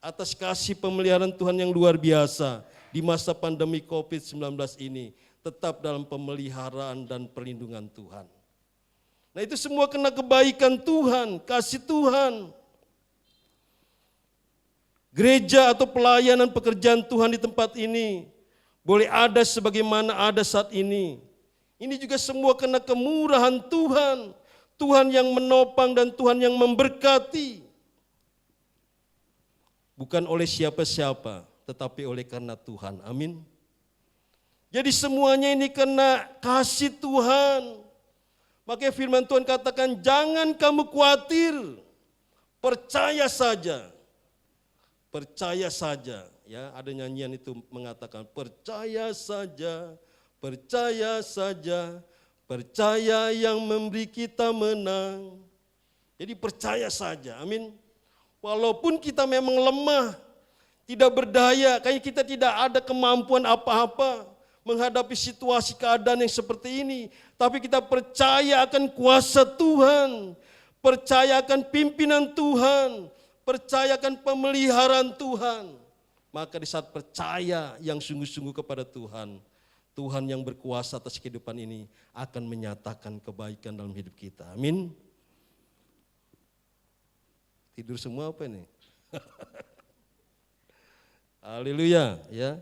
S3: atas kasih pemeliharaan Tuhan yang luar biasa di masa pandemi COVID-19 ini, tetap dalam pemeliharaan dan perlindungan Tuhan. Nah itu semua kena kebaikan Tuhan, kasih Tuhan. Gereja atau pelayanan pekerjaan Tuhan di tempat ini boleh ada sebagaimana ada saat ini. Ini juga semua kena kemurahan Tuhan. Tuhan yang menopang dan Tuhan yang memberkati. Bukan oleh siapa-siapa, tetapi oleh karena Tuhan. Amin. Jadi semuanya ini kena kasih Tuhan. Makanya firman Tuhan katakan, jangan kamu khawatir, percaya saja. Percaya saja. Ya, ada nyanyian itu mengatakan, percaya saja, percaya saja, percaya yang memberi kita menang. Jadi percaya saja, amin. Walaupun kita memang lemah, tidak berdaya, kayaknya kita tidak ada kemampuan apa-apa menghadapi situasi keadaan yang seperti ini. Tapi kita percaya akan kuasa Tuhan, percaya akan pimpinan Tuhan, percaya akan pemeliharaan Tuhan. Maka di saat percaya yang sungguh-sungguh kepada Tuhan, Tuhan yang berkuasa atas kehidupan ini akan menyatakan kebaikan dalam hidup kita. Amin. Tidur semua apa ini? Haleluya, ya.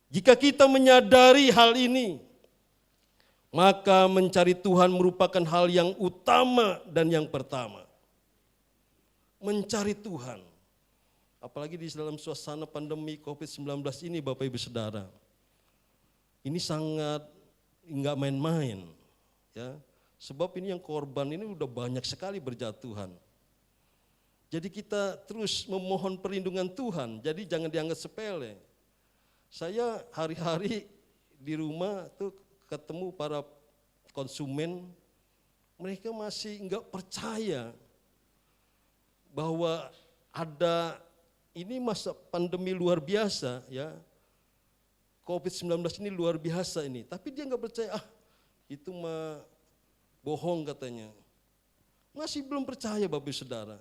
S3: Jika kita menyadari hal ini, maka mencari Tuhan merupakan hal yang utama dan yang pertama. Mencari Tuhan. Apalagi di dalam suasana pandemi COVID-19 ini Bapak Ibu Saudara. Ini sangat enggak main-main, ya. Sebab ini yang korban ini udah banyak sekali berjatuhan. Jadi kita terus memohon perlindungan Tuhan, jadi jangan dianggap sepele. Saya hari-hari di rumah tuh ketemu para konsumen, mereka masih enggak percaya bahwa ada ini masa pandemi luar biasa, ya. COVID-19 ini luar biasa ini, tapi dia enggak percaya, itu mah bohong katanya. Masih belum percaya Bapak Saudara.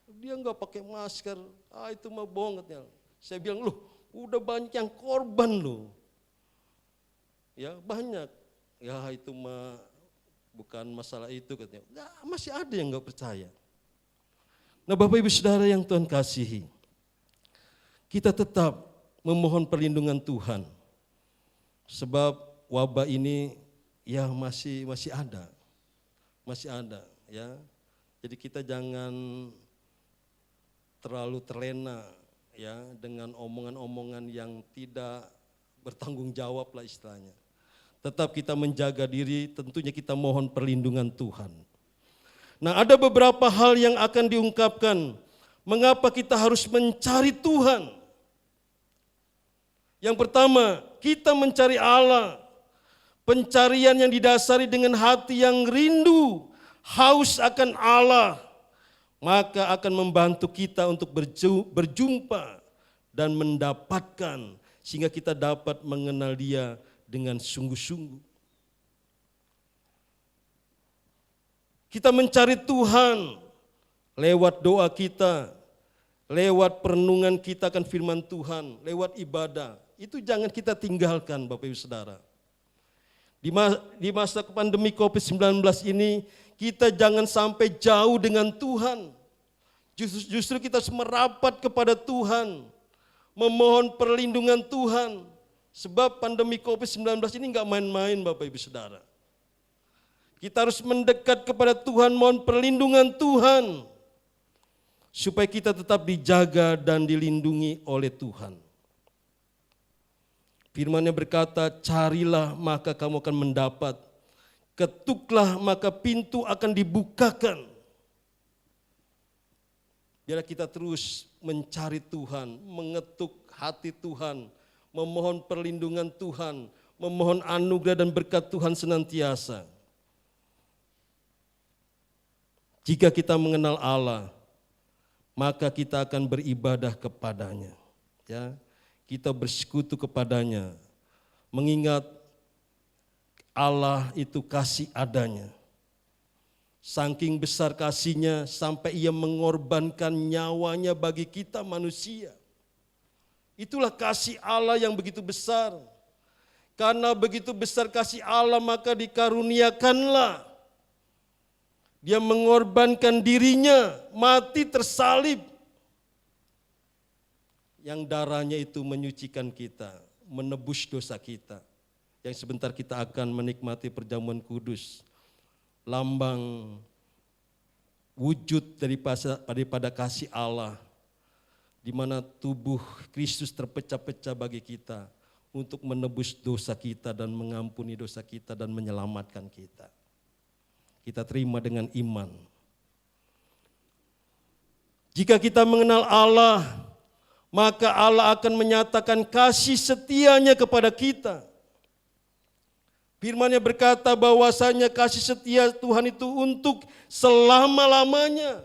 S3: Dia enggak pakai masker, itu mah bohong katanya. Saya bilang, loh udah banyak yang korban loh. Ya banyak, ya itu mah bukan masalah itu katanya. Nah, masih ada yang enggak percaya. Nah Bapak Ibu Saudara yang Tuhan kasihi, kita tetap memohon perlindungan Tuhan. Sebab wabah ini ya masih ada. Masih ada, ya. Jadi kita jangan terlalu terlena ya dengan omongan-omongan yang tidak bertanggung jawab lah istilahnya. Tetap kita menjaga diri, tentunya kita mohon perlindungan Tuhan. Nah, ada beberapa hal yang akan diungkapkan mengapa kita harus mencari Tuhan. Yang pertama, kita mencari Allah. Pencarian yang didasari dengan hati yang rindu, haus akan Allah, maka akan membantu kita untuk berjumpa dan mendapatkan, sehingga kita dapat mengenal Dia dengan sungguh-sungguh. Kita mencari Tuhan lewat doa kita, lewat perenungan kita akan firman Tuhan, lewat ibadah. Itu jangan kita tinggalkan Bapak Ibu Saudara. Di masa pandemi COVID-19 ini, kita jangan sampai jauh dengan Tuhan. Justru kita harus merapat kepada Tuhan, memohon perlindungan Tuhan. Sebab pandemi COVID-19 ini enggak main-main Bapak Ibu Saudara. Kita harus mendekat kepada Tuhan, mohon perlindungan Tuhan, supaya kita tetap dijaga dan dilindungi oleh Tuhan. Firman-Nya berkata, carilah maka kamu akan mendapat, ketuklah maka pintu akan dibukakan. Biarlah kita terus mencari Tuhan, mengetuk hati Tuhan, memohon perlindungan Tuhan, memohon anugerah dan berkat Tuhan senantiasa. Jika kita mengenal Allah, maka kita akan beribadah kepadanya. Ya, kita bersekutu kepadanya, mengingat Allah itu kasih adanya. Saking besar kasih-Nya sampai Ia mengorbankan nyawanya bagi kita manusia. Itulah kasih Allah yang begitu besar. Karena begitu besar kasih Allah maka dikaruniakanlah. Dia mengorbankan dirinya, mati tersalib. Yang darahnya itu menyucikan kita, menebus dosa kita. Yang sebentar kita akan menikmati perjamuan kudus. Lambang wujud daripada kasih Allah, di mana tubuh Kristus terpecah-pecah bagi kita untuk menebus dosa kita dan mengampuni dosa kita dan menyelamatkan kita. Kita terima dengan iman. Jika kita mengenal Allah, maka Allah akan menyatakan kasih setia-Nya kepada kita. Firman-Nya berkata bahwasanya kasih setia Tuhan itu untuk selama-lamanya.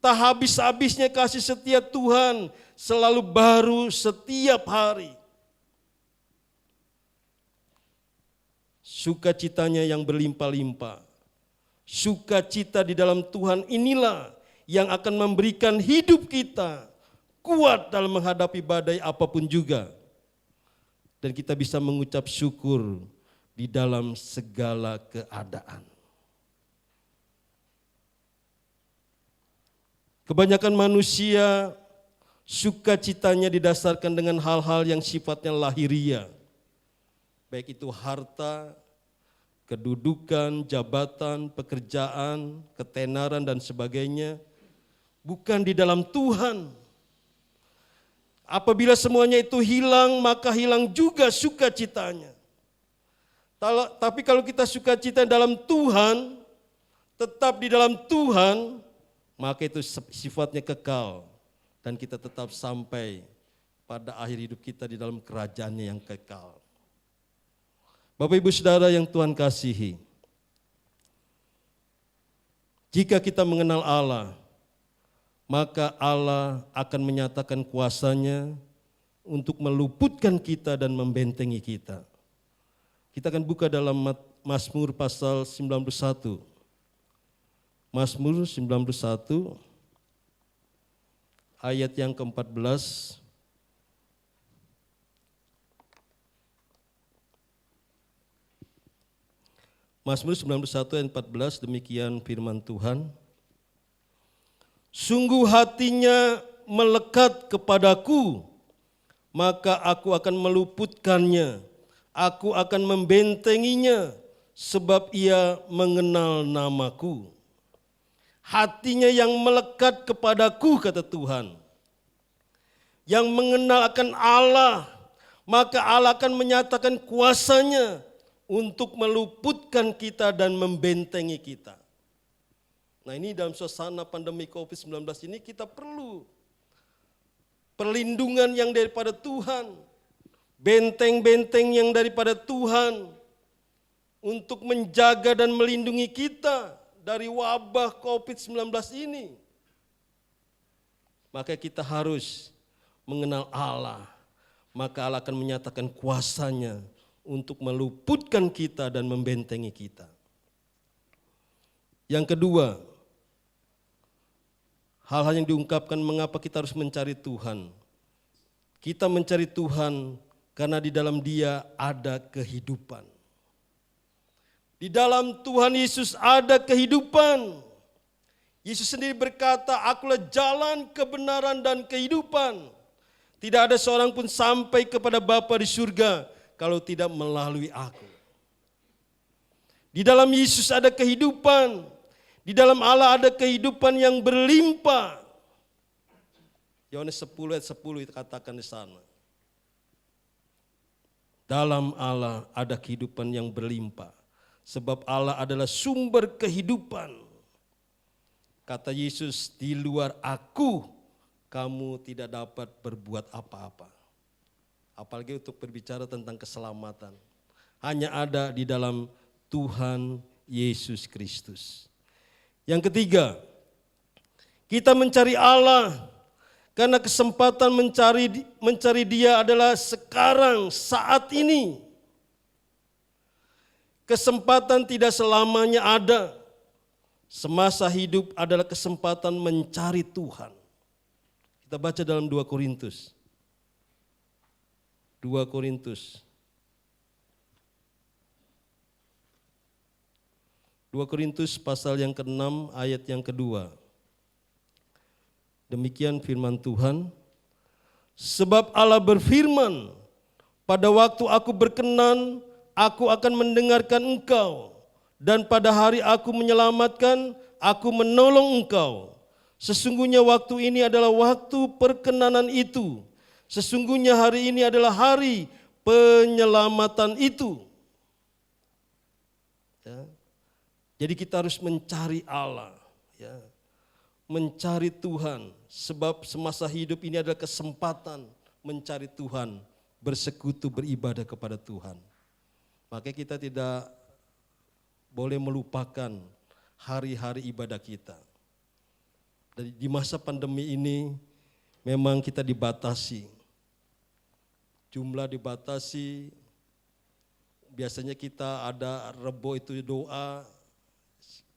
S3: Tak habis-habisnya kasih setia Tuhan, selalu baru setiap hari. Sukacitanya yang berlimpah-limpah. Sukacita di dalam Tuhan inilah yang akan memberikan hidup kita kuat dalam menghadapi badai apapun juga. Dan kita bisa mengucap syukur di dalam segala keadaan. Kebanyakan manusia sukacitanya didasarkan dengan hal-hal yang sifatnya lahiriah. Baik itu harta, kedudukan, jabatan, pekerjaan, ketenaran dan sebagainya. Bukan di dalam Tuhan. Apabila semuanya itu hilang, maka hilang juga sukacitanya. Tapi kalau kita sukacita dalam Tuhan, tetap di dalam Tuhan, maka itu sifatnya kekal. Dan kita tetap sampai pada akhir hidup kita di dalam kerajaan-Nya yang kekal. Bapak Ibu Saudara yang Tuhan kasihi, jika kita mengenal Allah, maka Allah akan menyatakan kuasa-Nya untuk meluputkan kita dan membentengi kita. Kita akan buka dalam Mazmur pasal 91. Mazmur 91 ayat yang ke-14. Mazmur 91 ayat 14, demikian firman Tuhan. Sungguh hatinya melekat kepadaku, maka aku akan meluputkannya, aku akan membentenginya, sebab ia mengenal namaku. Hatinya yang melekat kepadaku, kata Tuhan, yang mengenal akan Allah, maka Allah akan menyatakan kuasa-Nya untuk meluputkan kita dan membentengi kita. Nah, ini dalam suasana pandemi COVID-19 ini kita perlu perlindungan yang daripada Tuhan, benteng-benteng yang daripada Tuhan untuk menjaga dan melindungi kita dari wabah COVID-19 ini. Maka kita harus mengenal Allah, maka Allah akan menyatakan kuasa-Nya untuk meluputkan kita dan membentengi kita. Yang kedua, hal-hal yang diungkapkan mengapa kita harus mencari Tuhan. Kita mencari Tuhan karena di dalam Dia ada kehidupan. Di dalam Tuhan Yesus ada kehidupan. Yesus sendiri berkata, "Akulah jalan, kebenaran, dan kehidupan. Tidak ada seorang pun sampai kepada Bapa di surga kalau tidak melalui Aku." Di dalam Yesus ada kehidupan. Di dalam Allah ada kehidupan yang berlimpah. Yohanes 10 ayat 10 itu katakan di sana. Dalam Allah ada kehidupan yang berlimpah. Sebab Allah adalah sumber kehidupan. Kata Yesus, di luar Aku, kamu tidak dapat berbuat apa-apa. Apalagi untuk berbicara tentang keselamatan. Hanya ada di dalam Tuhan Yesus Kristus. Yang ketiga, kita mencari Allah karena kesempatan mencari Dia adalah sekarang, saat ini. Kesempatan tidak selamanya ada. Semasa hidup adalah kesempatan mencari Tuhan. Kita baca dalam 2 Korintus. 2 Korintus. 2 Korintus pasal yang ke-6 ayat yang kedua. Demikian firman Tuhan. Sebab Allah berfirman, pada waktu aku berkenan, aku akan mendengarkan engkau. Dan pada hari aku menyelamatkan, aku menolong engkau. Sesungguhnya waktu ini adalah waktu perkenanan itu. Sesungguhnya hari ini adalah hari penyelamatan itu. Ya. Jadi kita harus mencari Allah. Ya. Mencari Tuhan. Sebab semasa hidup ini adalah kesempatan mencari Tuhan. Bersekutu, beribadah kepada Tuhan. Makanya kita tidak boleh melupakan hari-hari ibadah kita. Dan di masa pandemi ini memang kita dibatasi. Jumlah dibatasi, biasanya kita ada Rebo itu doa,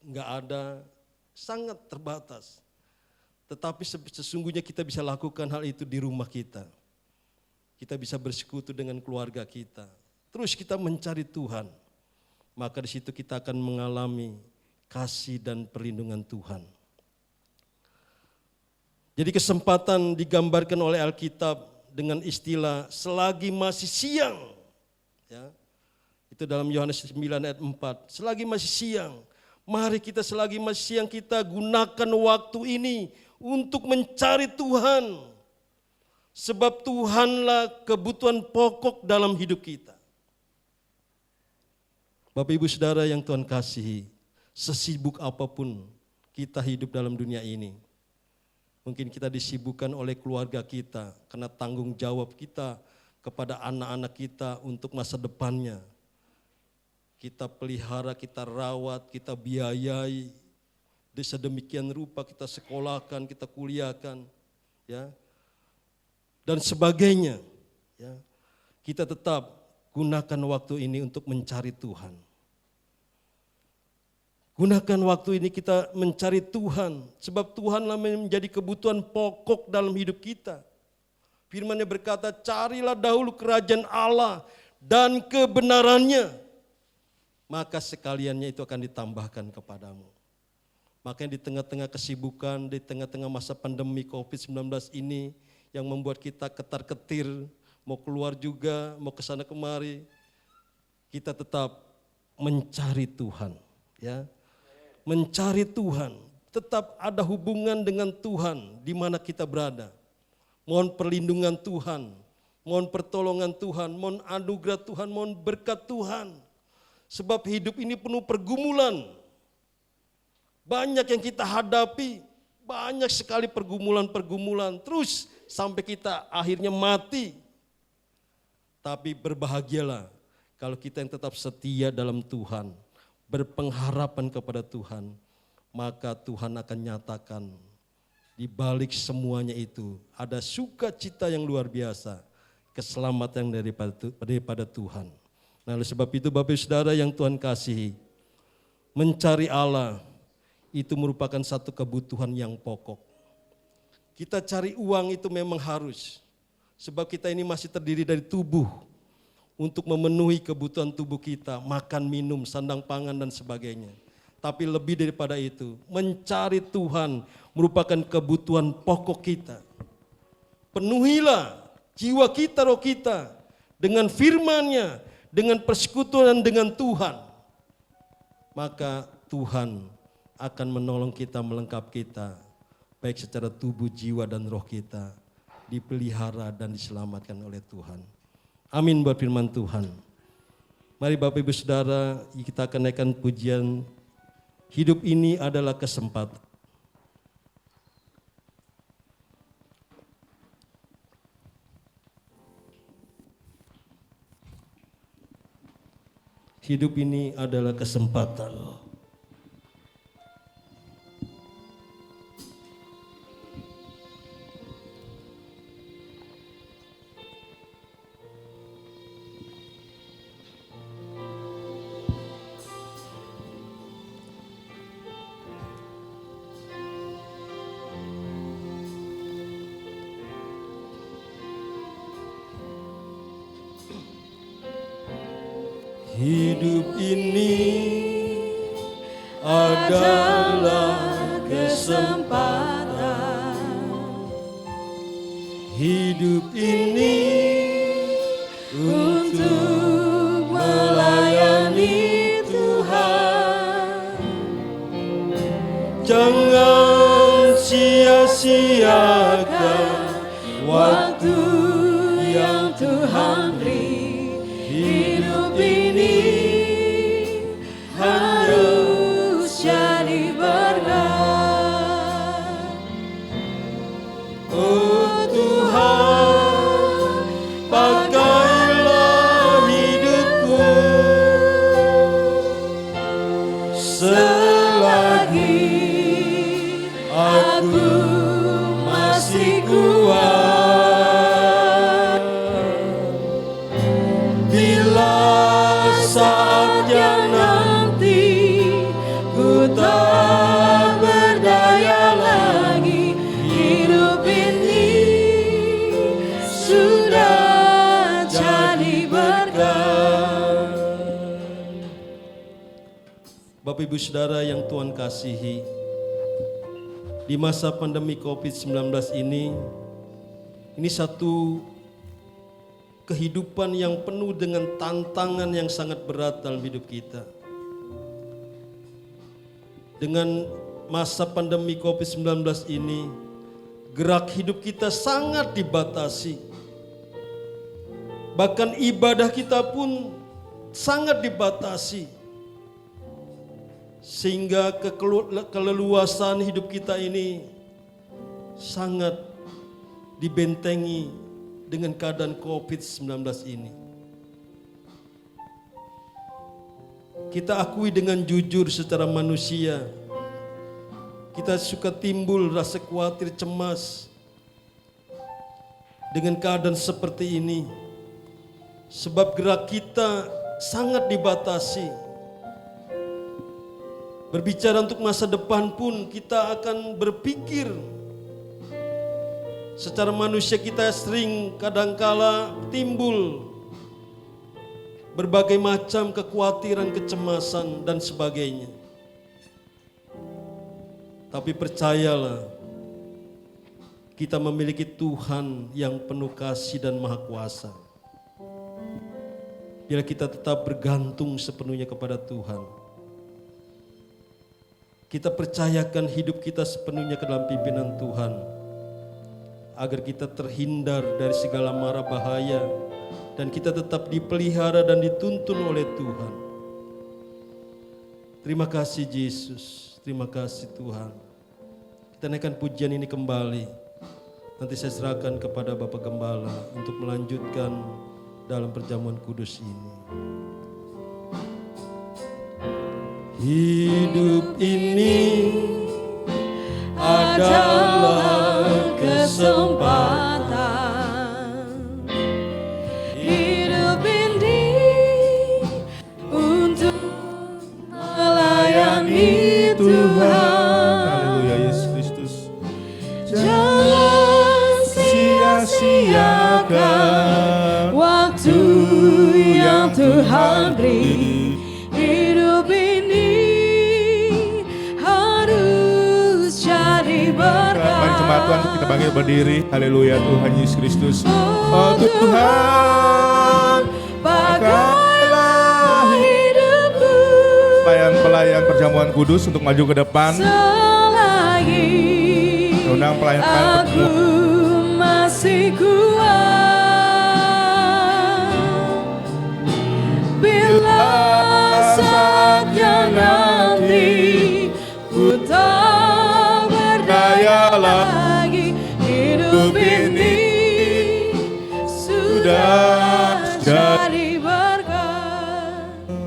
S3: enggak ada, sangat terbatas. Tetapi sesungguhnya kita bisa lakukan hal itu di rumah kita. Kita bisa bersekutu dengan keluarga kita. Terus kita mencari Tuhan. Maka di situ kita akan mengalami kasih dan perlindungan Tuhan. Jadi kesempatan digambarkan oleh Alkitab dengan istilah selagi masih siang. Ya, itu dalam Yohanes 9 ayat 4. Selagi masih siang, mari kita selagi masih siang kita gunakan waktu ini untuk mencari Tuhan. Sebab Tuhanlah kebutuhan pokok dalam hidup kita. Bapak Ibu Saudara yang Tuhan kasihi, sesibuk apapun kita hidup dalam dunia ini. Mungkin kita disibukkan oleh keluarga kita karena tanggung jawab kita kepada anak-anak kita untuk masa depannya. Kita pelihara, kita rawat, kita biayai. Sedemikian rupa kita sekolahkan, kita kuliahkan, ya, dan sebagainya. Ya. Kita tetap gunakan waktu ini untuk mencari Tuhan. Gunakan waktu ini kita mencari Tuhan, sebab Tuhanlah menjadi kebutuhan pokok dalam hidup kita. Firman-Nya berkata, carilah dahulu kerajaan Allah dan kebenarannya, maka sekaliannya itu akan ditambahkan kepadamu. Makanya di tengah-tengah kesibukan, di tengah-tengah masa pandemi COVID-19 ini yang membuat kita ketar-ketir, mau keluar juga, mau kesana kemari, kita tetap mencari Tuhan. Ya. Mencari Tuhan, tetap ada hubungan dengan Tuhan di mana kita berada. Mohon perlindungan Tuhan, mohon pertolongan Tuhan, mohon anugerah Tuhan, mohon berkat Tuhan. Sebab hidup ini penuh pergumulan. Banyak yang kita hadapi, banyak sekali pergumulan-pergumulan. Terus sampai kita akhirnya mati. Tapi berbahagialah kalau kita yang tetap setia dalam Tuhan, berpengharapan kepada Tuhan, maka Tuhan akan nyatakan di balik semuanya itu ada sukacita yang luar biasa, keselamatan daripada Tuhan. Nah, oleh sebab itu Bapak Saudara yang Tuhan kasihi, mencari Allah itu merupakan satu kebutuhan yang pokok. Kita cari uang itu memang harus, sebab kita ini masih terdiri dari tubuh. Untuk memenuhi kebutuhan tubuh kita, makan, minum, sandang pangan dan sebagainya. Tapi lebih daripada itu, mencari Tuhan merupakan kebutuhan pokok kita. Penuhilah jiwa kita, roh kita dengan firman-Nya, dengan persekutuan dengan Tuhan. Maka Tuhan akan menolong kita, melengkapi kita, baik secara tubuh, jiwa dan roh kita, dipelihara dan diselamatkan oleh Tuhan. Amin buat firman Tuhan. Mari Bapak Ibu Saudara, kita akan naikkan pujian hidup ini adalah kesempatan. Hidup ini adalah kesempatan. Hidup ini adalah kesempatan. Hidup ini untuk melayani Tuhan. Jangan sia-siakan waktu yang Tuhan beri. Hidup ini harus jadi berkat. Oh Tuhan, pakailah hidupku selagi aku masih kuat. Bila saatnya nanti ku tak berdaya lagi, hidup ini sudah jadi berkat. Bapak Ibu Saudara yang Tuhan kasihi, di masa pandemi COVID-19 ini satu kehidupan yang penuh dengan tantangan yang sangat berat dalam hidup kita. Dengan masa pandemi COVID-19 ini, gerak hidup kita sangat dibatasi. Bahkan ibadah kita pun sangat dibatasi. Sehingga keleluasan hidup kita ini sangat dibentengi dengan keadaan COVID-19 ini. Kita akui dengan jujur secara manusia, kita suka timbul rasa khawatir, cemas dengan keadaan seperti ini. Sebab gerak kita sangat dibatasi. Berbicara untuk masa depan pun kita akan berpikir. Secara manusia kita sering kadangkala timbul berbagai macam kekhawatiran, kecemasan dan sebagainya. Tapi percayalah, kita memiliki Tuhan yang penuh kasih dan maha kuasa. Bila kita tetap bergantung sepenuhnya kepada Tuhan, kita percayakan hidup kita sepenuhnya ke dalam pimpinan Tuhan, agar kita terhindar dari segala mara bahaya dan kita tetap dipelihara dan dituntun oleh Tuhan. Terima kasih Yesus, terima kasih Tuhan. Kita naikkan pujian ini kembali. Nanti saya serahkan kepada Bapak Gembala untuk melanjutkan dalam perjamuan kudus ini. Hidup ini adalah kesempatan.
S1: Hidup ini untuk melayani Tuhan.
S4: Haleluya Yesus Kristus.
S1: Jangan sia-siakan waktu yang Tuhan beri. Hidup ini harus jadi berkat.
S4: Mari jemaat Tuhan kita bangkit berdiri. Haleluya Tuhan Yesus Kristus. Oh Tuhan,
S1: pakailah hidupku
S4: pelayan perjamuan kudus untuk maju ke depan.
S1: selagi
S4: Undang pelayan
S1: aku masih kuat. Bila saatnya nanti ku tak berdaya lagi, hidup ini sudah jadi berkat.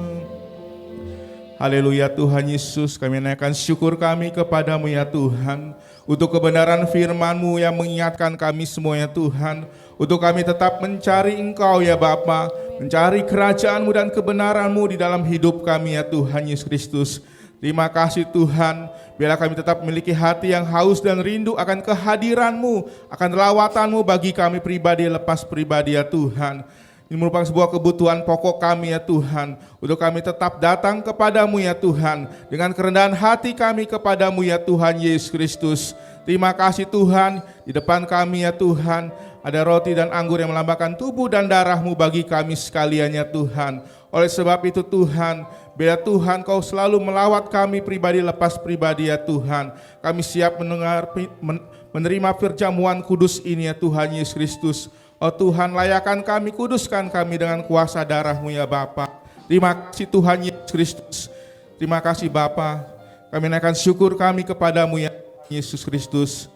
S4: Haleluya Tuhan Yesus, kami naikkan syukur kami kepadamu ya Tuhan, untuk kebenaran firman-Mu yang mengingatkan kami semuanya Tuhan, untuk kami tetap mencari Engkau ya Bapa, mencari kerajaan-Mu dan kebenaran-Mu di dalam hidup kami ya Tuhan Yesus Kristus. Terima kasih Tuhan, biarlah kami tetap memiliki hati yang haus dan rindu akan kehadiran-Mu, akan lawatan-Mu bagi kami pribadi lepas pribadi ya Tuhan. Ini merupakan sebuah kebutuhan pokok kami ya Tuhan. Untuk kami tetap datang kepadamu ya Tuhan. Dengan kerendahan hati kami kepadamu ya Tuhan Yesus Kristus. Terima kasih Tuhan, di depan kami ya Tuhan, ada roti dan anggur yang melambangkan tubuh dan darah-Mu bagi kami sekalian ya Tuhan. Oleh sebab itu Tuhan, bila Tuhan Kau selalu melawat kami pribadi lepas pribadi ya Tuhan. Kami siap menerima perjamuan kudus ini ya Tuhan Yesus Kristus. Oh Tuhan, layakan kami, kuduskan kami dengan kuasa darah-Mu ya Bapa. Terima kasih Tuhan Yesus Kristus. Terima kasih Bapa. Kami naikkan syukur kami kepadamu ya Yesus Kristus.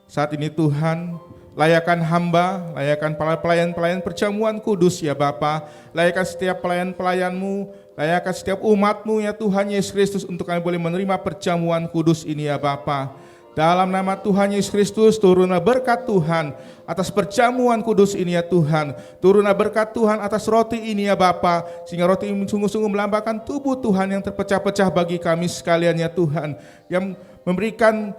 S4: Saat ini Tuhan, layakan hamba, layakan para pelayan-pelayan perjamuan kudus ya Bapa. Layakan setiap pelayan-pelayan-Mu, layakan setiap umat-Mu ya Tuhan Yesus Kristus, untuk kami boleh menerima perjamuan kudus ini ya Bapa. Dalam nama Tuhan Yesus Kristus, turunlah berkat Tuhan atas perjamuan kudus ini ya Tuhan. Turunlah berkat Tuhan atas roti ini ya Bapa, sehingga roti ini sungguh-sungguh melambangkan tubuh Tuhan yang terpecah-pecah bagi kami sekalian ya Tuhan, yang memberikan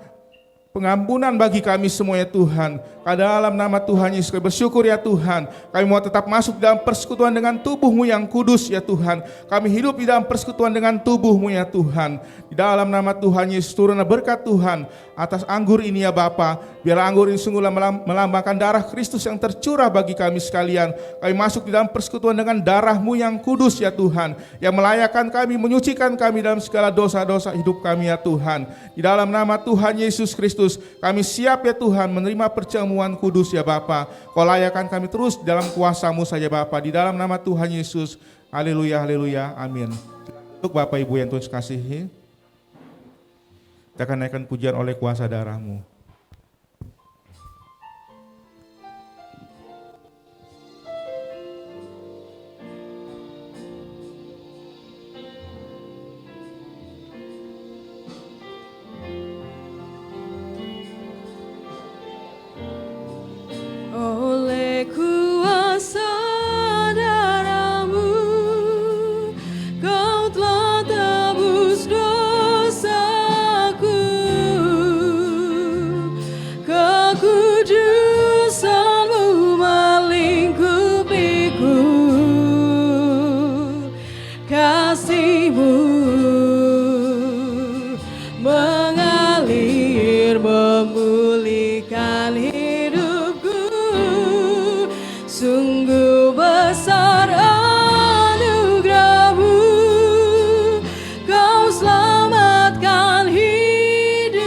S4: pengampunan bagi kami semua ya Tuhan. Dalam nama Tuhan Yesus kami bersyukur ya Tuhan. Kami mau tetap masuk dalam persekutuan dengan tubuh-Mu yang kudus ya Tuhan. Kami hidup di dalam persekutuan dengan tubuh-Mu ya Tuhan. Di dalam nama Tuhan Yesus, turunlah berkat Tuhan atas anggur ini ya Bapa. Biarlah anggur ini sungguhlah melambangkan darah Kristus yang tercurah bagi kami sekalian. Kami masuk di dalam persekutuan dengan darah-Mu yang kudus ya Tuhan, yang melayakan kami, menyucikan kami dalam segala dosa-dosa hidup kami ya Tuhan. Di dalam nama Tuhan Yesus Kristus, kami siap ya Tuhan menerima perjamuan kudus ya Bapa. Kau layakan kami terus dalam kuasa-Mu saja Bapa. Di dalam nama Tuhan Yesus. Haleluya, haleluya, amin. Untuk Bapak Ibu yang Tuhan kasihi, kita akan naikkan pujian oleh kuasa darah-Mu.
S1: Oleh kuasa darah-Mu, Kau telah tebus dosaku. Kekudusan-Mu melingkupiku. Kasih-Mu mengalir memulihkan hidupku. Sungguh besar anugerah-Mu, Kau selamatkan hidupku.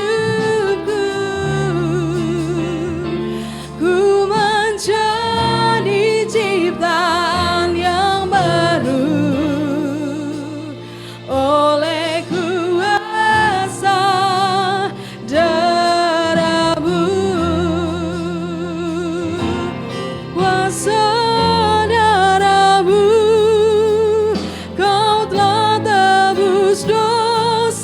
S1: Ku menjadi ciptaan yang baru oleh kuasa darah-Mu. Kuasa darah-Mu, Kau telah tebus dosaku.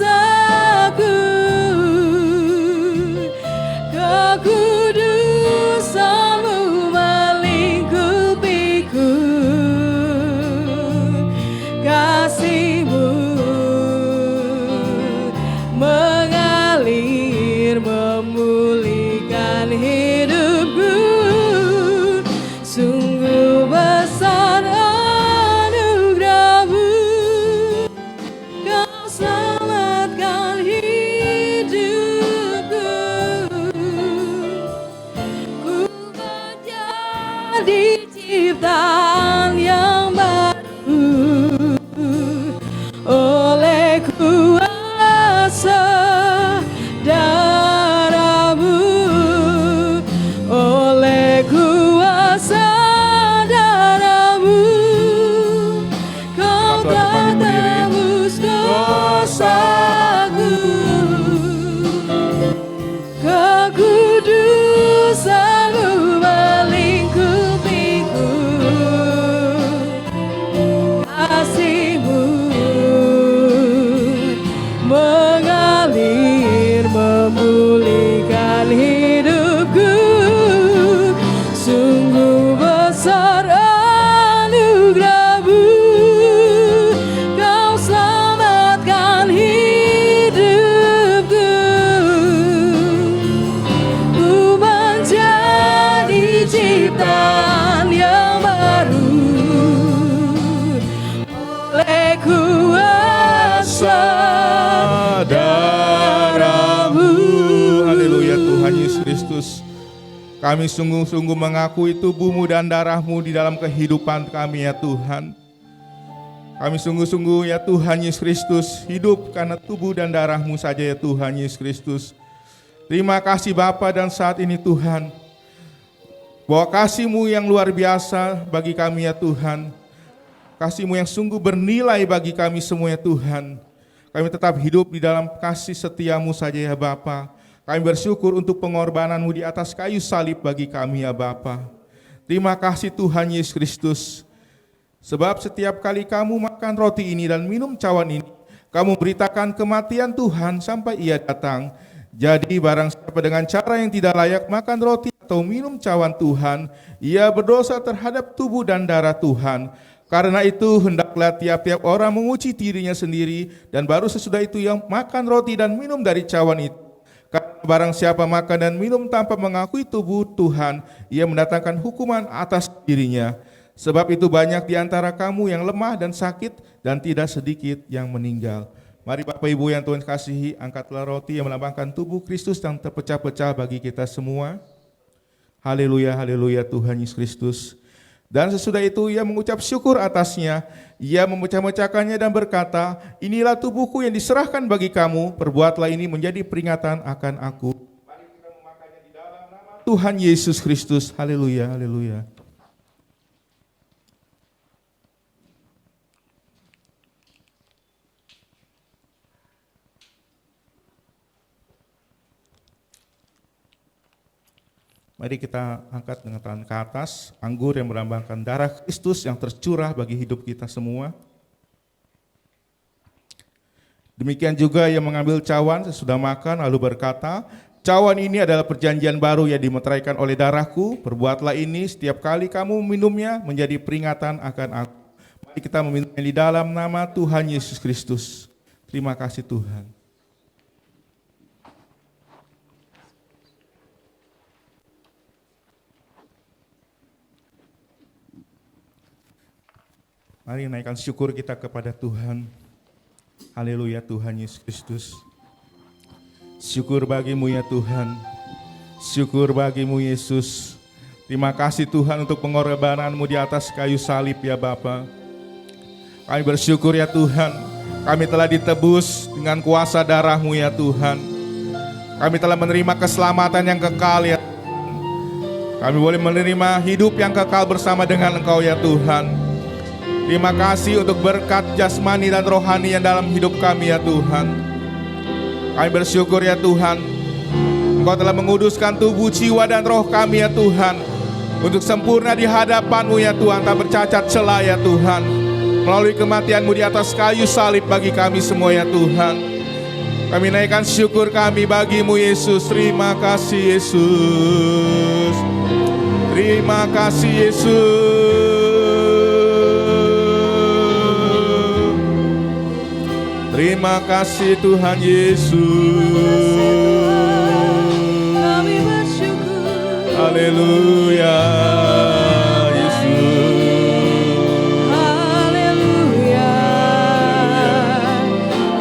S1: Kekudusan-Mu melingkupiku. Kasih-Mu mengalir memulihkan hidupku. Sungguh besar anugerah-Mu, Kau selamatkan hidupku. Ku menjadi ciptaan yang baru oleh kuasa darah-Mu. Oleh kuasa darah-Mu, Kau telah tebus dosaku. Kekudusan-Mu melingkupiku. Kasih-Mu
S4: Kami sungguh-sungguh mengakui tubuh-Mu dan darah-Mu di dalam kehidupan kami ya Tuhan. Kami sungguh-sungguh ya Tuhan Yesus Kristus hidup karena tubuh dan darah-Mu saja ya Tuhan Yesus Kristus. Terima kasih Bapa, dan saat ini Tuhan, bahwa kasih-Mu yang luar biasa bagi kami ya Tuhan, kasih-Mu yang sungguh bernilai bagi kami semua ya Tuhan. Kami tetap hidup di dalam kasih setia-Mu saja ya Bapa. Kami bersyukur untuk pengorbanan-Mu di atas kayu salib bagi kami ya Bapa. Terima kasih Tuhan Yesus Kristus. Sebab setiap kali kamu makan roti ini dan minum cawan ini, kamu beritakan kematian Tuhan sampai Ia datang. Jadi barang siapa dengan cara yang tidak layak makan roti atau minum cawan Tuhan, ia berdosa terhadap tubuh dan darah Tuhan. Karena itu hendaklah tiap-tiap orang menguji dirinya sendiri, dan baru sesudah itu yang makan roti dan minum dari cawan itu. Karena barang siapa makan dan minum tanpa mengakui tubuh Tuhan, ia mendatangkan hukuman atas dirinya. Sebab itu banyak di antara kamu yang lemah dan sakit, dan tidak sedikit yang meninggal. Mari Bapak Ibu yang Tuhan kasihi, angkatlah roti yang melambangkan tubuh Kristus yang terpecah-pecah bagi kita semua. Haleluya, haleluya Tuhan Yesus Kristus. Dan sesudah itu ia mengucap syukur atasnya, ia memecah-mecahkannya dan berkata, inilah tubuhku yang diserahkan bagi kamu, perbuatlah ini menjadi peringatan akan aku. Mari kita memakannya di dalam nama Tuhan Yesus Kristus. Haleluya, haleluya. Mari kita angkat dengan tangan ke atas, anggur yang melambangkan darah Kristus yang tercurah bagi hidup kita semua. Demikian juga ia mengambil cawan sesudah makan lalu berkata, cawan ini adalah perjanjian baru yang dimeteraikan oleh darahku, perbuatlah ini setiap kali kamu minumnya menjadi peringatan akan aku. Mari kita meminumnya di dalam nama Tuhan Yesus Kristus. Terima kasih Tuhan. Mari naikkan syukur kita kepada Tuhan. Haleluya Tuhan Yesus Kristus. Syukur bagimu ya Tuhan. Syukur bagimu Yesus. Terima kasih Tuhan untuk pengorbananmu di atas kayu salib ya Bapa. Kami bersyukur ya Tuhan. Kami telah ditebus dengan kuasa darah-Mu ya Tuhan. Kami telah menerima keselamatan yang kekal ya Tuhan. Kami boleh menerima hidup yang kekal bersama dengan Engkau ya Tuhan. Terima kasih untuk berkat jasmani dan rohani yang dalam hidup kami ya Tuhan. Kami bersyukur ya Tuhan, Engkau telah menguduskan tubuh, jiwa dan roh kami ya Tuhan, untuk sempurna di hadapan-Mu ya Tuhan, tak bercacat celah ya Tuhan, melalui kematian-Mu di atas kayu salib bagi kami semua ya Tuhan. Kami naikkan syukur kami bagi-Mu Yesus. Terima kasih Yesus. Terima kasih Yesus. Terima kasih Tuhan Yesus.
S1: Kami bersyukur.
S4: Haleluya Yesus.
S1: Haleluya.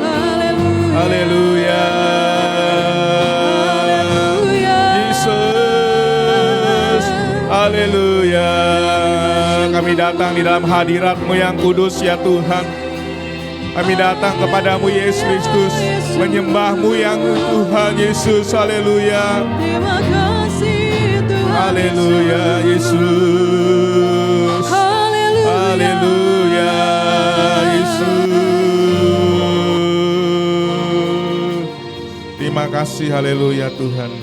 S1: Haleluya.
S4: Haleluya.
S1: Haleluya.
S4: Yesus. Haleluya. Kami datang di dalam hadirat-Mu yang kudus ya Tuhan. Kami datang kepadamu Yesus Kristus, menyembah-Mu yang Tuhan Yesus. Haleluya.
S1: Terima kasih Tuhan.
S4: Haleluya Yesus.
S1: Haleluya.
S4: Haleluya Yesus. Terima kasih, haleluya Tuhan.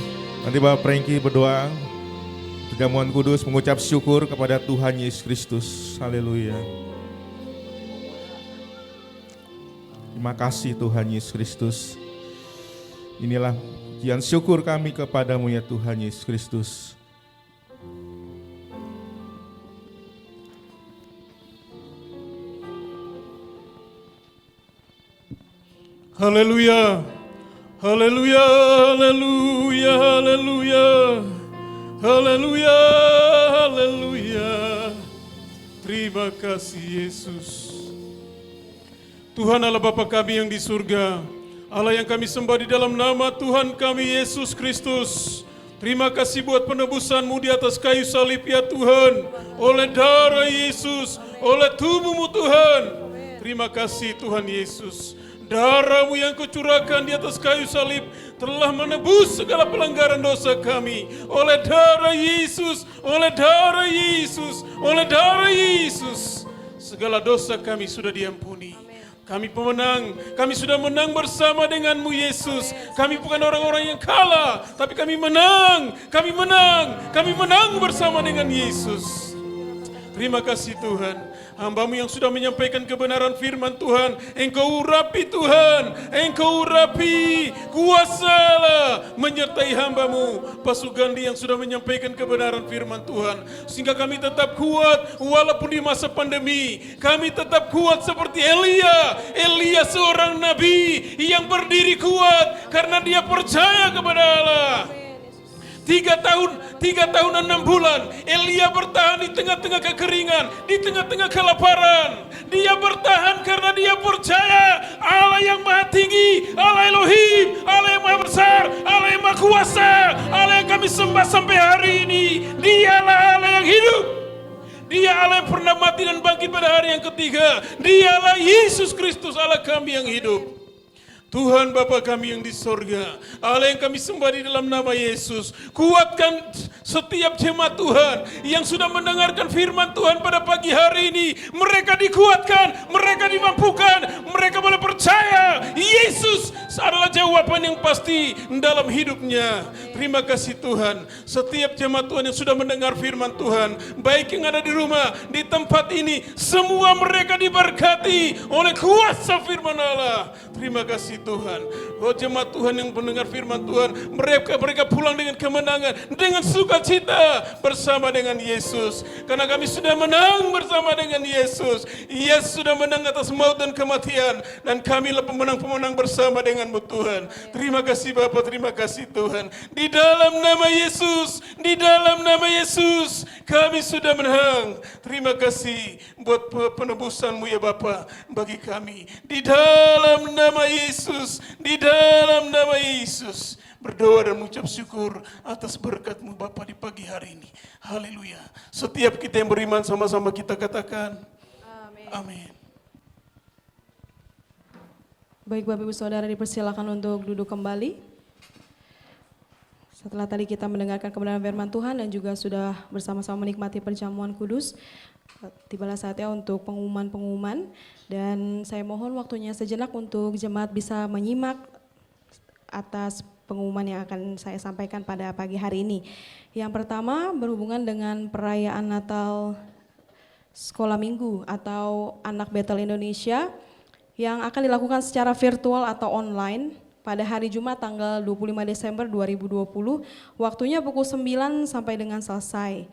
S4: Nanti Bapak Franky berdoa, perjamuan kudus mengucap syukur kepada Tuhan Yesus Kristus. Haleluya. Terima kasih Tuhan Yesus Kristus. Inilah pujian syukur kami kepadamu ya Tuhan Yesus Kristus.
S5: Haleluya. Haleluya, haleluya, haleluya. Haleluya, haleluya. Terima kasih Yesus. Tuhan Allah Bapa kami yang di surga, Allah yang kami sembah di dalam nama Tuhan kami Yesus Kristus. Terima kasih buat penebusan-Mu di atas kayu salib ya Tuhan. Oleh darah Yesus, oleh tubuh-Mu Tuhan. Terima kasih Tuhan Yesus. Darah-Mu yang Kau curahkan di atas kayu salib telah menebus segala pelanggaran dosa kami. Oleh darah Yesus, oleh darah Yesus, oleh darah Yesus. Segala dosa kami sudah diampuni. Kami pemenang, kami sudah menang bersama dengan-Mu Yesus. Kami bukan orang-orang yang kalah, tapi kami menang, kami menang, kami menang bersama dengan Yesus. Terima kasih Tuhan, hamba-Mu yang sudah menyampaikan kebenaran firman Tuhan, Engkau urapi Tuhan, Engkau urapi, kuasalah menyertai hamba-Mu, Pak Sugandi yang sudah menyampaikan kebenaran firman Tuhan, sehingga kami tetap kuat walaupun di masa pandemi, kami tetap kuat seperti Elia seorang nabi yang berdiri kuat karena dia percaya kepada Allah. 3 tahun 6 bulan Elia bertahan di tengah-tengah kekeringan, di tengah-tengah kelaparan. Dia bertahan karena dia percaya Allah yang maha tinggi, Allah Elohim, Allah yang maha besar, Allah yang maha kuasa, Allah yang kami sembah sampai hari ini. Dialah Allah yang hidup. Dia Allah yang pernah mati dan bangkit pada hari yang ketiga. Dialah Yesus Kristus, Allah kami yang hidup. Tuhan Bapa kami yang di sorga, Allah yang kami sembah di dalam nama Yesus, kuatkan setiap jemaat Tuhan yang sudah mendengarkan firman Tuhan pada pagi hari ini. Mereka dikuatkan, mereka dimampukan, mereka boleh percaya Yesus adalah jawaban yang pasti dalam hidupnya. Terima kasih Tuhan, setiap jemaat Tuhan yang sudah mendengar firman Tuhan, baik yang ada di rumah, di tempat ini, semua mereka diberkati oleh kuasa firman Allah. Terima kasih Tuhan. Oh jemaat Tuhan yang mendengar firman Tuhan, mereka pulang dengan kemenangan, dengan sukacita bersama dengan Yesus. Karena kami sudah menang bersama dengan Yesus. Yesus sudah menang atas maut dan kematian, dan kamilah pemenang-pemenang bersama dengan-Mu Tuhan. Terima kasih Bapa, terima kasih Tuhan. Di dalam nama Yesus, di dalam nama Yesus, kami sudah menang. Terima kasih buat penebusan-Mu ya Bapa bagi kami. Di dalam nama Yesus, di dalam nama Yesus, berdoa dan mengucap syukur atas berkat-Mu Bapa di pagi hari ini. Haleluya. Setiap kita yang beriman sama-sama kita katakan amin.
S1: Baik Bapak Ibu Saudara, dipersilakan untuk duduk kembali. Setelah tadi kita mendengarkan kebenaran firman Tuhan dan juga sudah bersama-sama menikmati perjamuan kudus, tibalah saatnya untuk pengumuman-pengumuman, dan saya mohon waktunya sejenak untuk jemaat bisa menyimak atas pengumuman yang akan saya sampaikan pada pagi hari ini. Yang pertama berhubungan dengan perayaan Natal Sekolah Minggu atau Anak Betel Indonesia yang akan dilakukan secara virtual atau online pada hari Jumat tanggal 25 Desember 2020, waktunya pukul 9 sampai dengan selesai.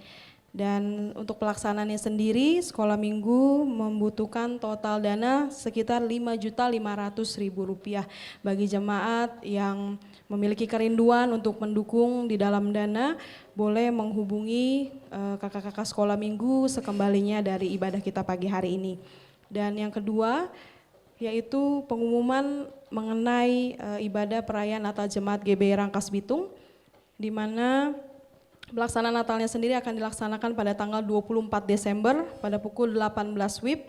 S1: Dan untuk pelaksanaannya sendiri, Sekolah Minggu membutuhkan total dana sekitar Rp5.500.000 bagi jemaat yang memiliki kerinduan untuk mendukung di dalam dana, boleh menghubungi kakak-kakak Sekolah Minggu sekembalinya dari ibadah kita pagi hari ini. Dan yang kedua, yaitu pengumuman mengenai ibadah perayaan Natal Jemaat GBI Rangkas Bitung, di mana pelaksanaan Natalnya sendiri akan dilaksanakan pada tanggal 24 Desember pada pukul 18 WIB.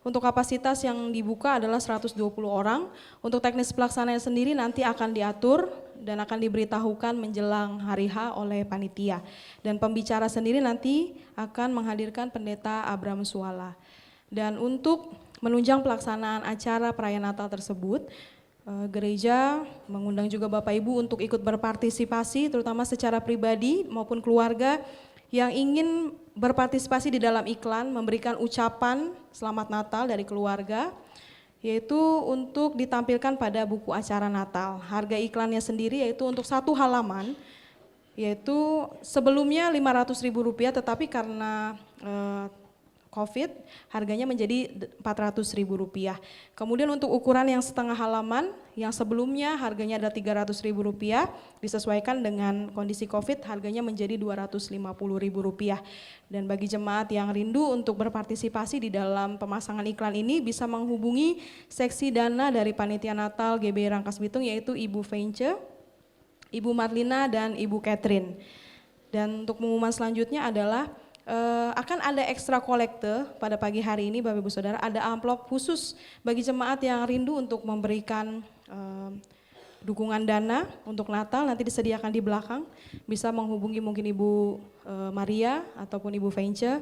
S1: Untuk kapasitas yang dibuka adalah 120 orang. Untuk teknis pelaksanaannya sendiri nanti akan diatur dan akan diberitahukan menjelang hari H oleh panitia. Dan pembicara sendiri nanti akan menghadirkan Pendeta Abram Suala. Dan untuk menunjang pelaksanaan acara perayaan Natal tersebut, gereja mengundang juga Bapak Ibu untuk ikut berpartisipasi, terutama secara pribadi maupun keluarga yang ingin berpartisipasi di dalam iklan, memberikan ucapan selamat Natal dari keluarga, yaitu untuk ditampilkan pada buku acara Natal. Harga iklannya sendiri yaitu untuk 1 halaman, yaitu sebelumnya Rp500.000, tetapi karena COVID, harganya menjadi Rp400.000. Kemudian untuk ukuran yang setengah halaman, yang sebelumnya harganya ada Rp300.000, disesuaikan dengan kondisi COVID, harganya menjadi Rp250.000. Dan bagi jemaat yang rindu untuk berpartisipasi di dalam pemasangan iklan ini, bisa menghubungi seksi dana dari Panitia Natal GBI Rangkas Bitung, yaitu Ibu Vence Ibu Marlina dan Ibu Catherine. Dan untuk pengumuman selanjutnya adalah akan ada ekstra kolekte pada pagi hari ini Bapak Ibu Saudara, ada amplop khusus bagi jemaat yang rindu untuk memberikan dukungan dana untuk Natal, nanti disediakan di belakang, bisa menghubungi mungkin Ibu Maria ataupun Ibu Vence,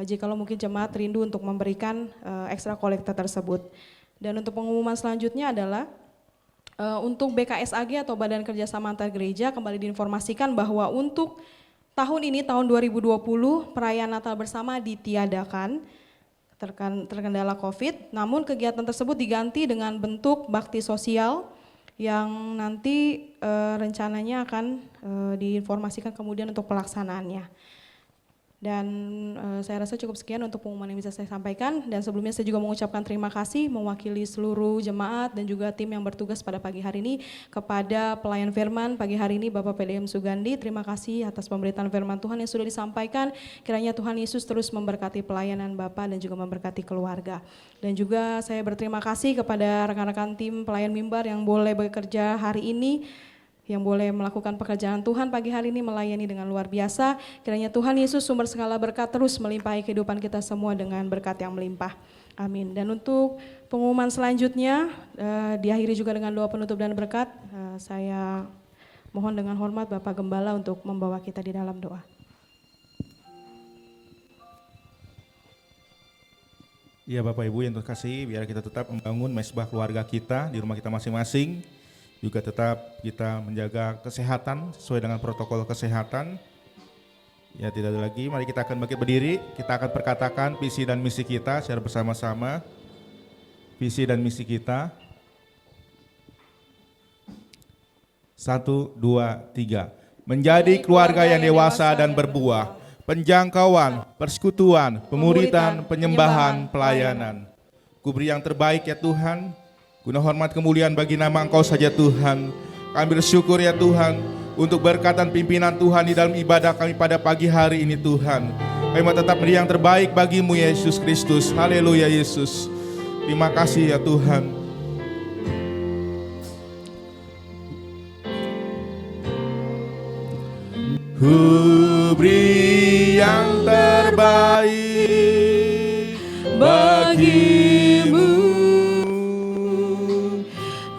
S1: jikalau mungkin jemaat rindu untuk memberikan ekstra kolekte tersebut. Dan untuk pengumuman selanjutnya adalah untuk BKSAG atau Badan Kerjasama Antar Gereja kembali diinformasikan bahwa untuk tahun ini, tahun 2020, perayaan Natal bersama ditiadakan terkendala COVID, namun kegiatan tersebut diganti dengan bentuk bakti sosial yang nanti rencananya akan diinformasikan kemudian untuk pelaksanaannya. Dan saya rasa cukup sekian untuk pengumuman yang bisa saya sampaikan, dan sebelumnya saya juga mengucapkan terima kasih mewakili seluruh jemaat dan juga tim yang bertugas pada pagi hari ini kepada pelayan firman pagi hari ini Bapak PDM Sugandi. Terima kasih atas pemberitaan firman Tuhan yang sudah disampaikan. Kiranya Tuhan Yesus terus memberkati pelayanan Bapak dan juga memberkati keluarga. Dan juga saya berterima kasih kepada rekan-rekan tim pelayan mimbar yang boleh bekerja hari ini, yang boleh melakukan pekerjaan Tuhan pagi hari ini, melayani dengan luar biasa. Kiranya Tuhan Yesus sumber segala berkat terus melimpahi kehidupan kita semua dengan berkat yang melimpah. Amin. Dan untuk pengumuman selanjutnya diakhiri juga dengan doa penutup dan berkat. Saya mohon dengan hormat Bapak Gembala untuk membawa kita di dalam doa.
S4: Ya Bapak Ibu yang terkasih, biar kita tetap membangun mesbah keluarga kita di rumah kita masing-masing. Juga tetap kita menjaga kesehatan sesuai dengan protokol kesehatan. Ya tidak ada lagi, mari kita akan bangkit berdiri. Kita akan perkatakan visi dan misi kita secara bersama-sama. Visi dan misi kita. 1, 2, 3. Menjadi keluarga yang dewasa dan berbuah. Penjangkauan, persekutuan, pemuritan, penyembahan, pelayanan. Kuberi yang terbaik ya Tuhan. Guna hormat kemuliaan bagi nama Engkau saja Tuhan. Kami bersyukur ya Tuhan untuk berkat dan pimpinan Tuhan di dalam ibadah kami pada pagi hari ini Tuhan. Kami mau tetap beri yang terbaik bagimu Yesus Kristus. Haleluya Yesus. Terima kasih ya Tuhan. Ku beri yang terbaik bagimu.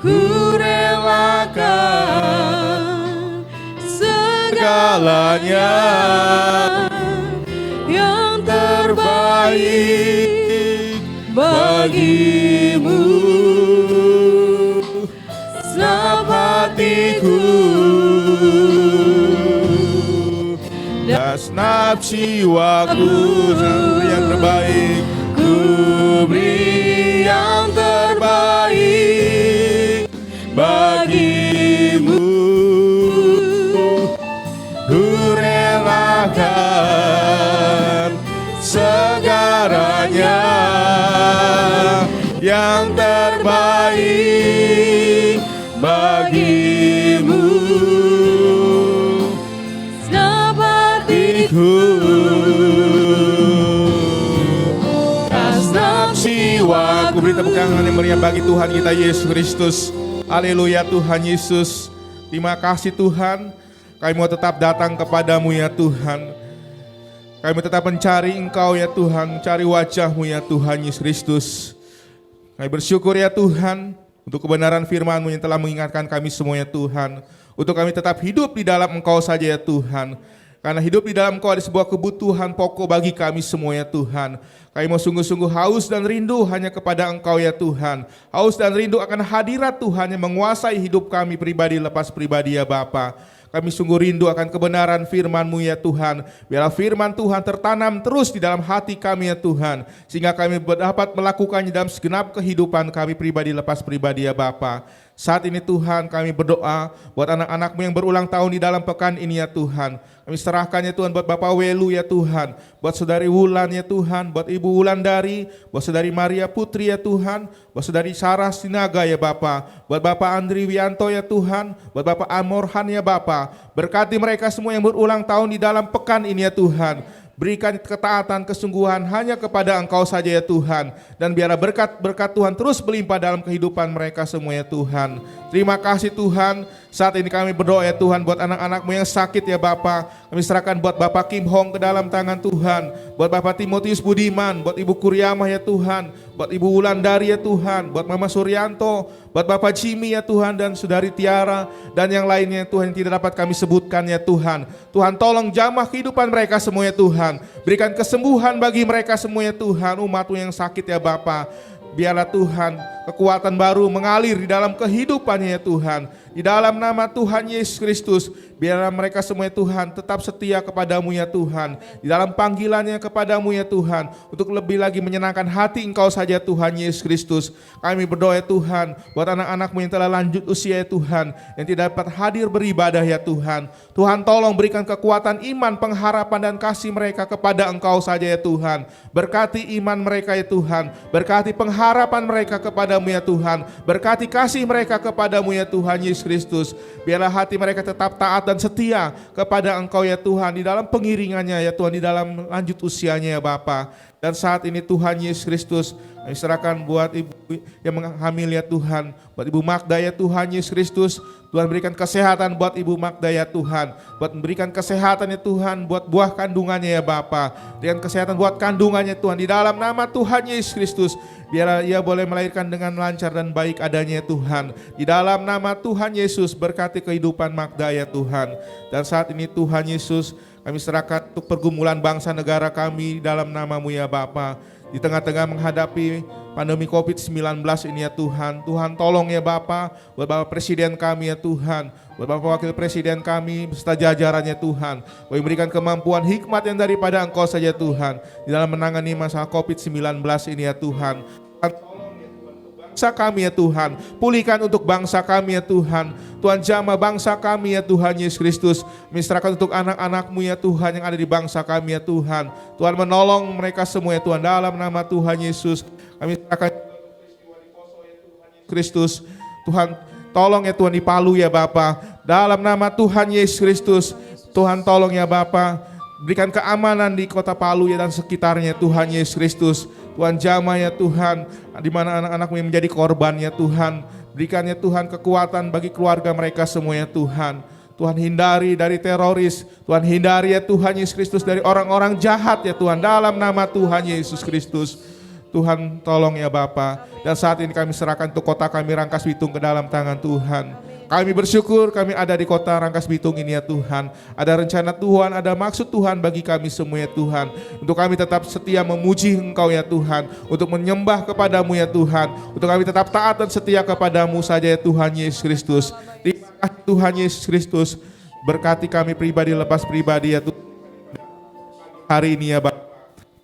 S4: Ku relakan segalanya yang terbaik bagimu. Senap hatiku dan senap jiwaku, yang terbaik. Ku beri yang terbaik bagimu. Ku relakan segalanya yang terbaik bagimu. Senap hatiku dan senap jiwaku. Beri tepuk tangan yang meriah bagi Tuhan kita Yesus Kristus. Haleluya Tuhan Yesus. Terima kasih Tuhan. Kami mau tetap datang kepadamu ya Tuhan. Kami tetap mencari Engkau ya Tuhan, mencari wajah-Mu ya Tuhan Yesus Kristus. Kami bersyukur ya Tuhan untuk kebenaran firman-Mu yang telah mengingatkan kami semua ya Tuhan. Untuk kami tetap hidup di dalam Engkau saja ya Tuhan. Karena hidup di dalam Engkau ada sebuah kebutuhan pokok bagi kami semua ya Tuhan. Kami mau sungguh-sungguh haus dan rindu hanya kepada Engkau ya Tuhan. Haus dan rindu akan hadirat Tuhan yang menguasai hidup kami pribadi lepas pribadi ya Bapa. Kami sungguh rindu akan kebenaran firman-Mu ya Tuhan. Biarlah firman Tuhan tertanam terus di dalam hati kami ya Tuhan. Sehingga kami dapat melakukannya dalam segenap kehidupan kami pribadi lepas pribadi ya Bapa. Saat ini Tuhan kami berdoa buat anak-anak-Mu yang berulang tahun di dalam pekan ini ya Tuhan. Kami serahkan ya Tuhan buat Bapak Welu ya Tuhan. Buat Saudari Wulan ya Tuhan. Buat Ibu Wulandari. Buat Saudari Maria Putri ya Tuhan. Buat Saudari Sarah Sinaga ya Bapa. Buat Bapak Andri Wianto ya Tuhan. Buat Bapak Amorhan ya Bapa. Berkati mereka semua yang berulang tahun di dalam pekan ini ya Tuhan. berikan ketaatan, kesungguhan hanya kepada Engkau saja ya Tuhan. Dan biarlah berkat-berkat Tuhan terus berlimpah dalam kehidupan mereka semua ya Tuhan. Terima kasih Tuhan, saat ini kami berdoa ya Tuhan buat anak-anak-Mu yang sakit ya Bapa. Kami serahkan buat Bapak Kim Hong ke dalam tangan Tuhan, buat Bapak Timotius Budiman, buat Ibu Kuryamah ya Tuhan, buat Ibu Wulandari ya Tuhan, buat Mama Suryanto, buat Bapak Jimmy ya Tuhan, dan Saudari Tiara, dan yang lainnya Tuhan yang tidak dapat kami sebutkan ya Tuhan. Tuhan tolong jamah kehidupan mereka semua ya Tuhan. Berikan kesembuhan bagi mereka semua ya Tuhan, umat-Mu yang sakit ya Bapa. Biarlah Tuhan kekuatan baru mengalir di dalam kehidupannya ya Tuhan. Di dalam nama Tuhan Yesus Kristus, biarlah mereka semua ya Tuhan tetap setia kepadamu ya Tuhan. Di dalam panggilannya kepadamu ya Tuhan, untuk lebih lagi menyenangkan hati Engkau saja Tuhan Yesus Kristus. Kami berdoa ya Tuhan buat anak-anak-Mu yang telah lanjut usia ya Tuhan, yang tidak dapat hadir beribadah ya Tuhan. Tuhan tolong berikan kekuatan iman, pengharapan dan kasih mereka kepada Engkau saja ya Tuhan. Berkati iman mereka ya Tuhan, berkati pengharapan mereka kepadamu ya Tuhan, berkati kasih mereka kepadamu ya Tuhan Yesus Kristus. Biarlah hati mereka tetap taat dan setia kepada Engkau ya Tuhan, di dalam pengiringannya ya Tuhan, di dalam lanjut usianya ya Bapa. Dan saat ini Tuhan Yesus Kristus, kami serahkan buat ibu yang hamil ya Tuhan, buat Ibu Magda ya Tuhan Yesus Kristus. Tuhan berikan kesehatan buat Ibu Magda ya Tuhan, buat memberikan kesehatan ya Tuhan buat buah kandungannya ya Bapa. Berikan kesehatan buat kandungannya Tuhan, di dalam nama Tuhan Yesus Kristus. Biar ia boleh melahirkan dengan lancar dan baik adanya ya Tuhan. Di dalam nama Tuhan Yesus, berkati kehidupan Magda ya Tuhan. Dan saat ini Tuhan Yesus, kami serahkan untuk pergumulan bangsa negara kami dalam nama-Mu ya Bapa. Di tengah-tengah menghadapi pandemi COVID-19 ini ya Tuhan. Tuhan tolong ya Bapa, buat Bapak Presiden kami ya Tuhan, buat Bapak Wakil Presiden kami beserta jajarannya Tuhan. Boleh memberikan kemampuan hikmat yang daripada Engkau saja Tuhan, di dalam menangani masalah COVID-19 ini ya Tuhan. Bangsa kami ya Tuhan, pulihkan untuk bangsa kami ya Tuhan. Tuhan jamah bangsa kami ya Tuhan Yesus Kristus. Serahkan untuk anak-anak-Mu ya Tuhan yang ada di bangsa kami ya Tuhan. Tuhan menolong mereka semua ya Tuhan, dalam nama Tuhan Yesus. Kami serahkan Kristus. Tuhan tolong ya Tuhan di Palu ya Bapa, dalam nama Tuhan Yesus Kristus. Tuhan tolong ya Bapa, berikan keamanan di kota Palu ya dan sekitarnya Tuhan Yesus Kristus. Tuhan jamah ya Tuhan, di mana anak-anak-Mu yang menjadi korban ya Tuhan. Berikan ya Tuhan kekuatan bagi keluarga mereka semua ya Tuhan. Tuhan hindari dari teroris, Tuhan hindari ya Tuhan Yesus Kristus dari orang-orang jahat ya Tuhan, dalam nama Tuhan Yesus Kristus. Tuhan tolong ya Bapa. Dan saat ini kami serahkan untuk kota kami Rangkas Bitung ke dalam tangan Tuhan. Kami bersyukur kami ada di kota Rangkas Bitung ini ya Tuhan. Ada rencana Tuhan, ada maksud Tuhan bagi kami semua ya Tuhan. Untuk kami tetap setia memuji Engkau ya Tuhan, untuk menyembah kepadamu ya Tuhan, untuk kami tetap taat dan setia kepadamu saja ya Tuhan Yesus Kristus. Terima kasih Tuhan Yesus Kristus. Berkati kami pribadi lepas pribadi ya Tuhan. Hari ini ya Bapak,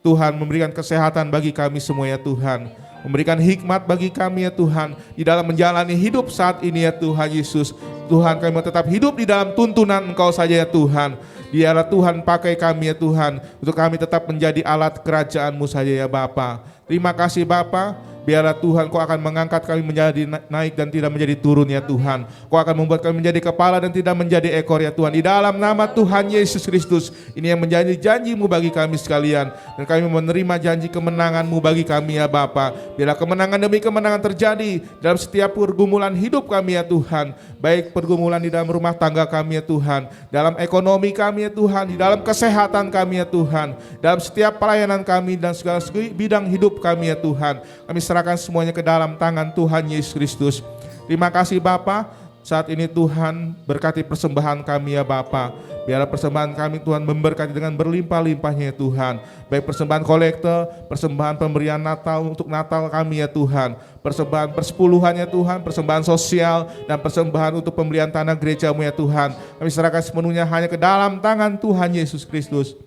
S4: Tuhan memberikan kesehatan bagi kami semua ya Tuhan, memberikan hikmat bagi kami ya Tuhan, di dalam menjalani hidup saat ini ya Tuhan Yesus. Tuhan, kami mau tetap hidup di dalam tuntunan Engkau saja ya Tuhan. Biarlah Tuhan pakai kami ya Tuhan, untuk kami tetap menjadi alat kerajaan-Mu saja ya Bapa. Terima kasih Bapa. Biarlah Tuhan Kau akan mengangkat kami menjadi naik dan tidak menjadi turun ya Tuhan. Kau akan membuat kami menjadi kepala dan tidak menjadi ekor ya Tuhan. Di dalam nama Tuhan Yesus Kristus. Ini yang menjadi janji-Mu bagi kami sekalian. Dan kami menerima janji kemenangan-Mu bagi kami ya Bapa. Biarlah kemenangan demi kemenangan terjadi dalam setiap pergumulan hidup kami ya Tuhan. Baik pergumulan di dalam rumah tangga kami ya Tuhan, dalam ekonomi kami ya Tuhan, di dalam kesehatan kami ya Tuhan, dalam setiap pelayanan kami dan segala bidang hidup kami ya Tuhan. Kami serahkan semuanya ke dalam tangan Tuhan Yesus Kristus. Terima kasih Bapa. Saat ini Tuhan berkati persembahan kami ya Bapa. Biarlah persembahan kami Tuhan memberkati dengan berlimpah-limpahnya ya Tuhan. Baik persembahan kolektor, persembahan pemberian Natal untuk Natal kami ya Tuhan. Persembahan persepuluhan ya Tuhan, persembahan sosial dan persembahan untuk pembelian tanah gereja-Mu ya Tuhan. Kami serahkan sepenuhnya hanya ke dalam tangan Tuhan Yesus Kristus.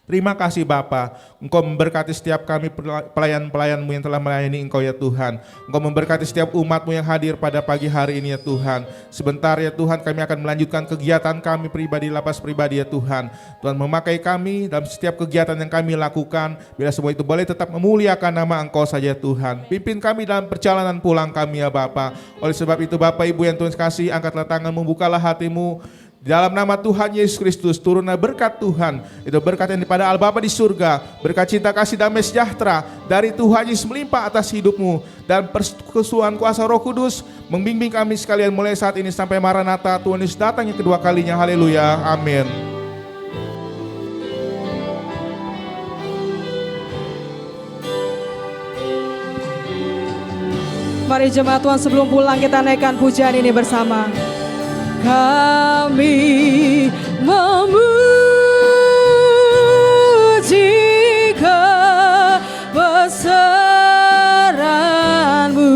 S4: Terima kasih Bapa, Engkau memberkati setiap kami pelayan-pelayan-Mu yang telah melayani Engkau ya Tuhan. Engkau memberkati setiap umat-Mu yang hadir pada pagi hari ini ya Tuhan. Sebentar ya Tuhan, kami akan melanjutkan kegiatan kami pribadi, lapas pribadi ya Tuhan. Tuhan memakai kami dalam setiap kegiatan yang kami lakukan. Bila semua itu boleh tetap memuliakan nama Engkau saja Tuhan. Pimpin kami dalam perjalanan pulang kami ya Bapa. Oleh sebab itu Bapak Ibu yang Tuhan kasih, angkatlah tangan, membukalah hatimu. Di dalam nama Tuhan Yesus Kristus, turunlah berkat Tuhan. Itu berkat yang daripada Allah Bapa di surga, berkat cinta kasih damai sejahtera dari Tuhan Yesus melimpah atas hidupmu, dan persekutuan kuasa Roh Kudus membimbing kami sekalian mulai saat ini sampai Maranatha Tuhan Yesus datang yang kedua kalinya. Haleluya, amin.
S1: Mari jemaat Tuhan, sebelum pulang kita naikkan pujian ini bersama. Kami memuji kebesaran-Mu,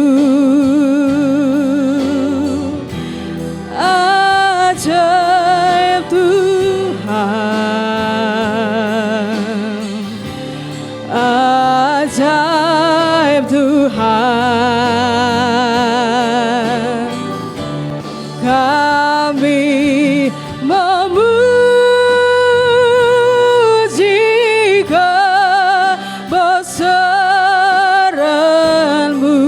S1: ajaib Tuhan, ajaib Tuhan. Kami memuji kebesaran-Mu,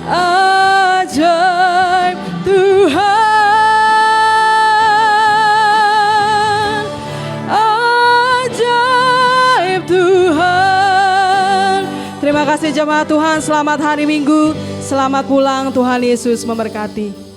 S1: ajaib Tuhan, ajaib Tuhan. Terima kasih jemaat Tuhan, selamat hari Minggu. Selamat pulang, Tuhan Yesus memberkati.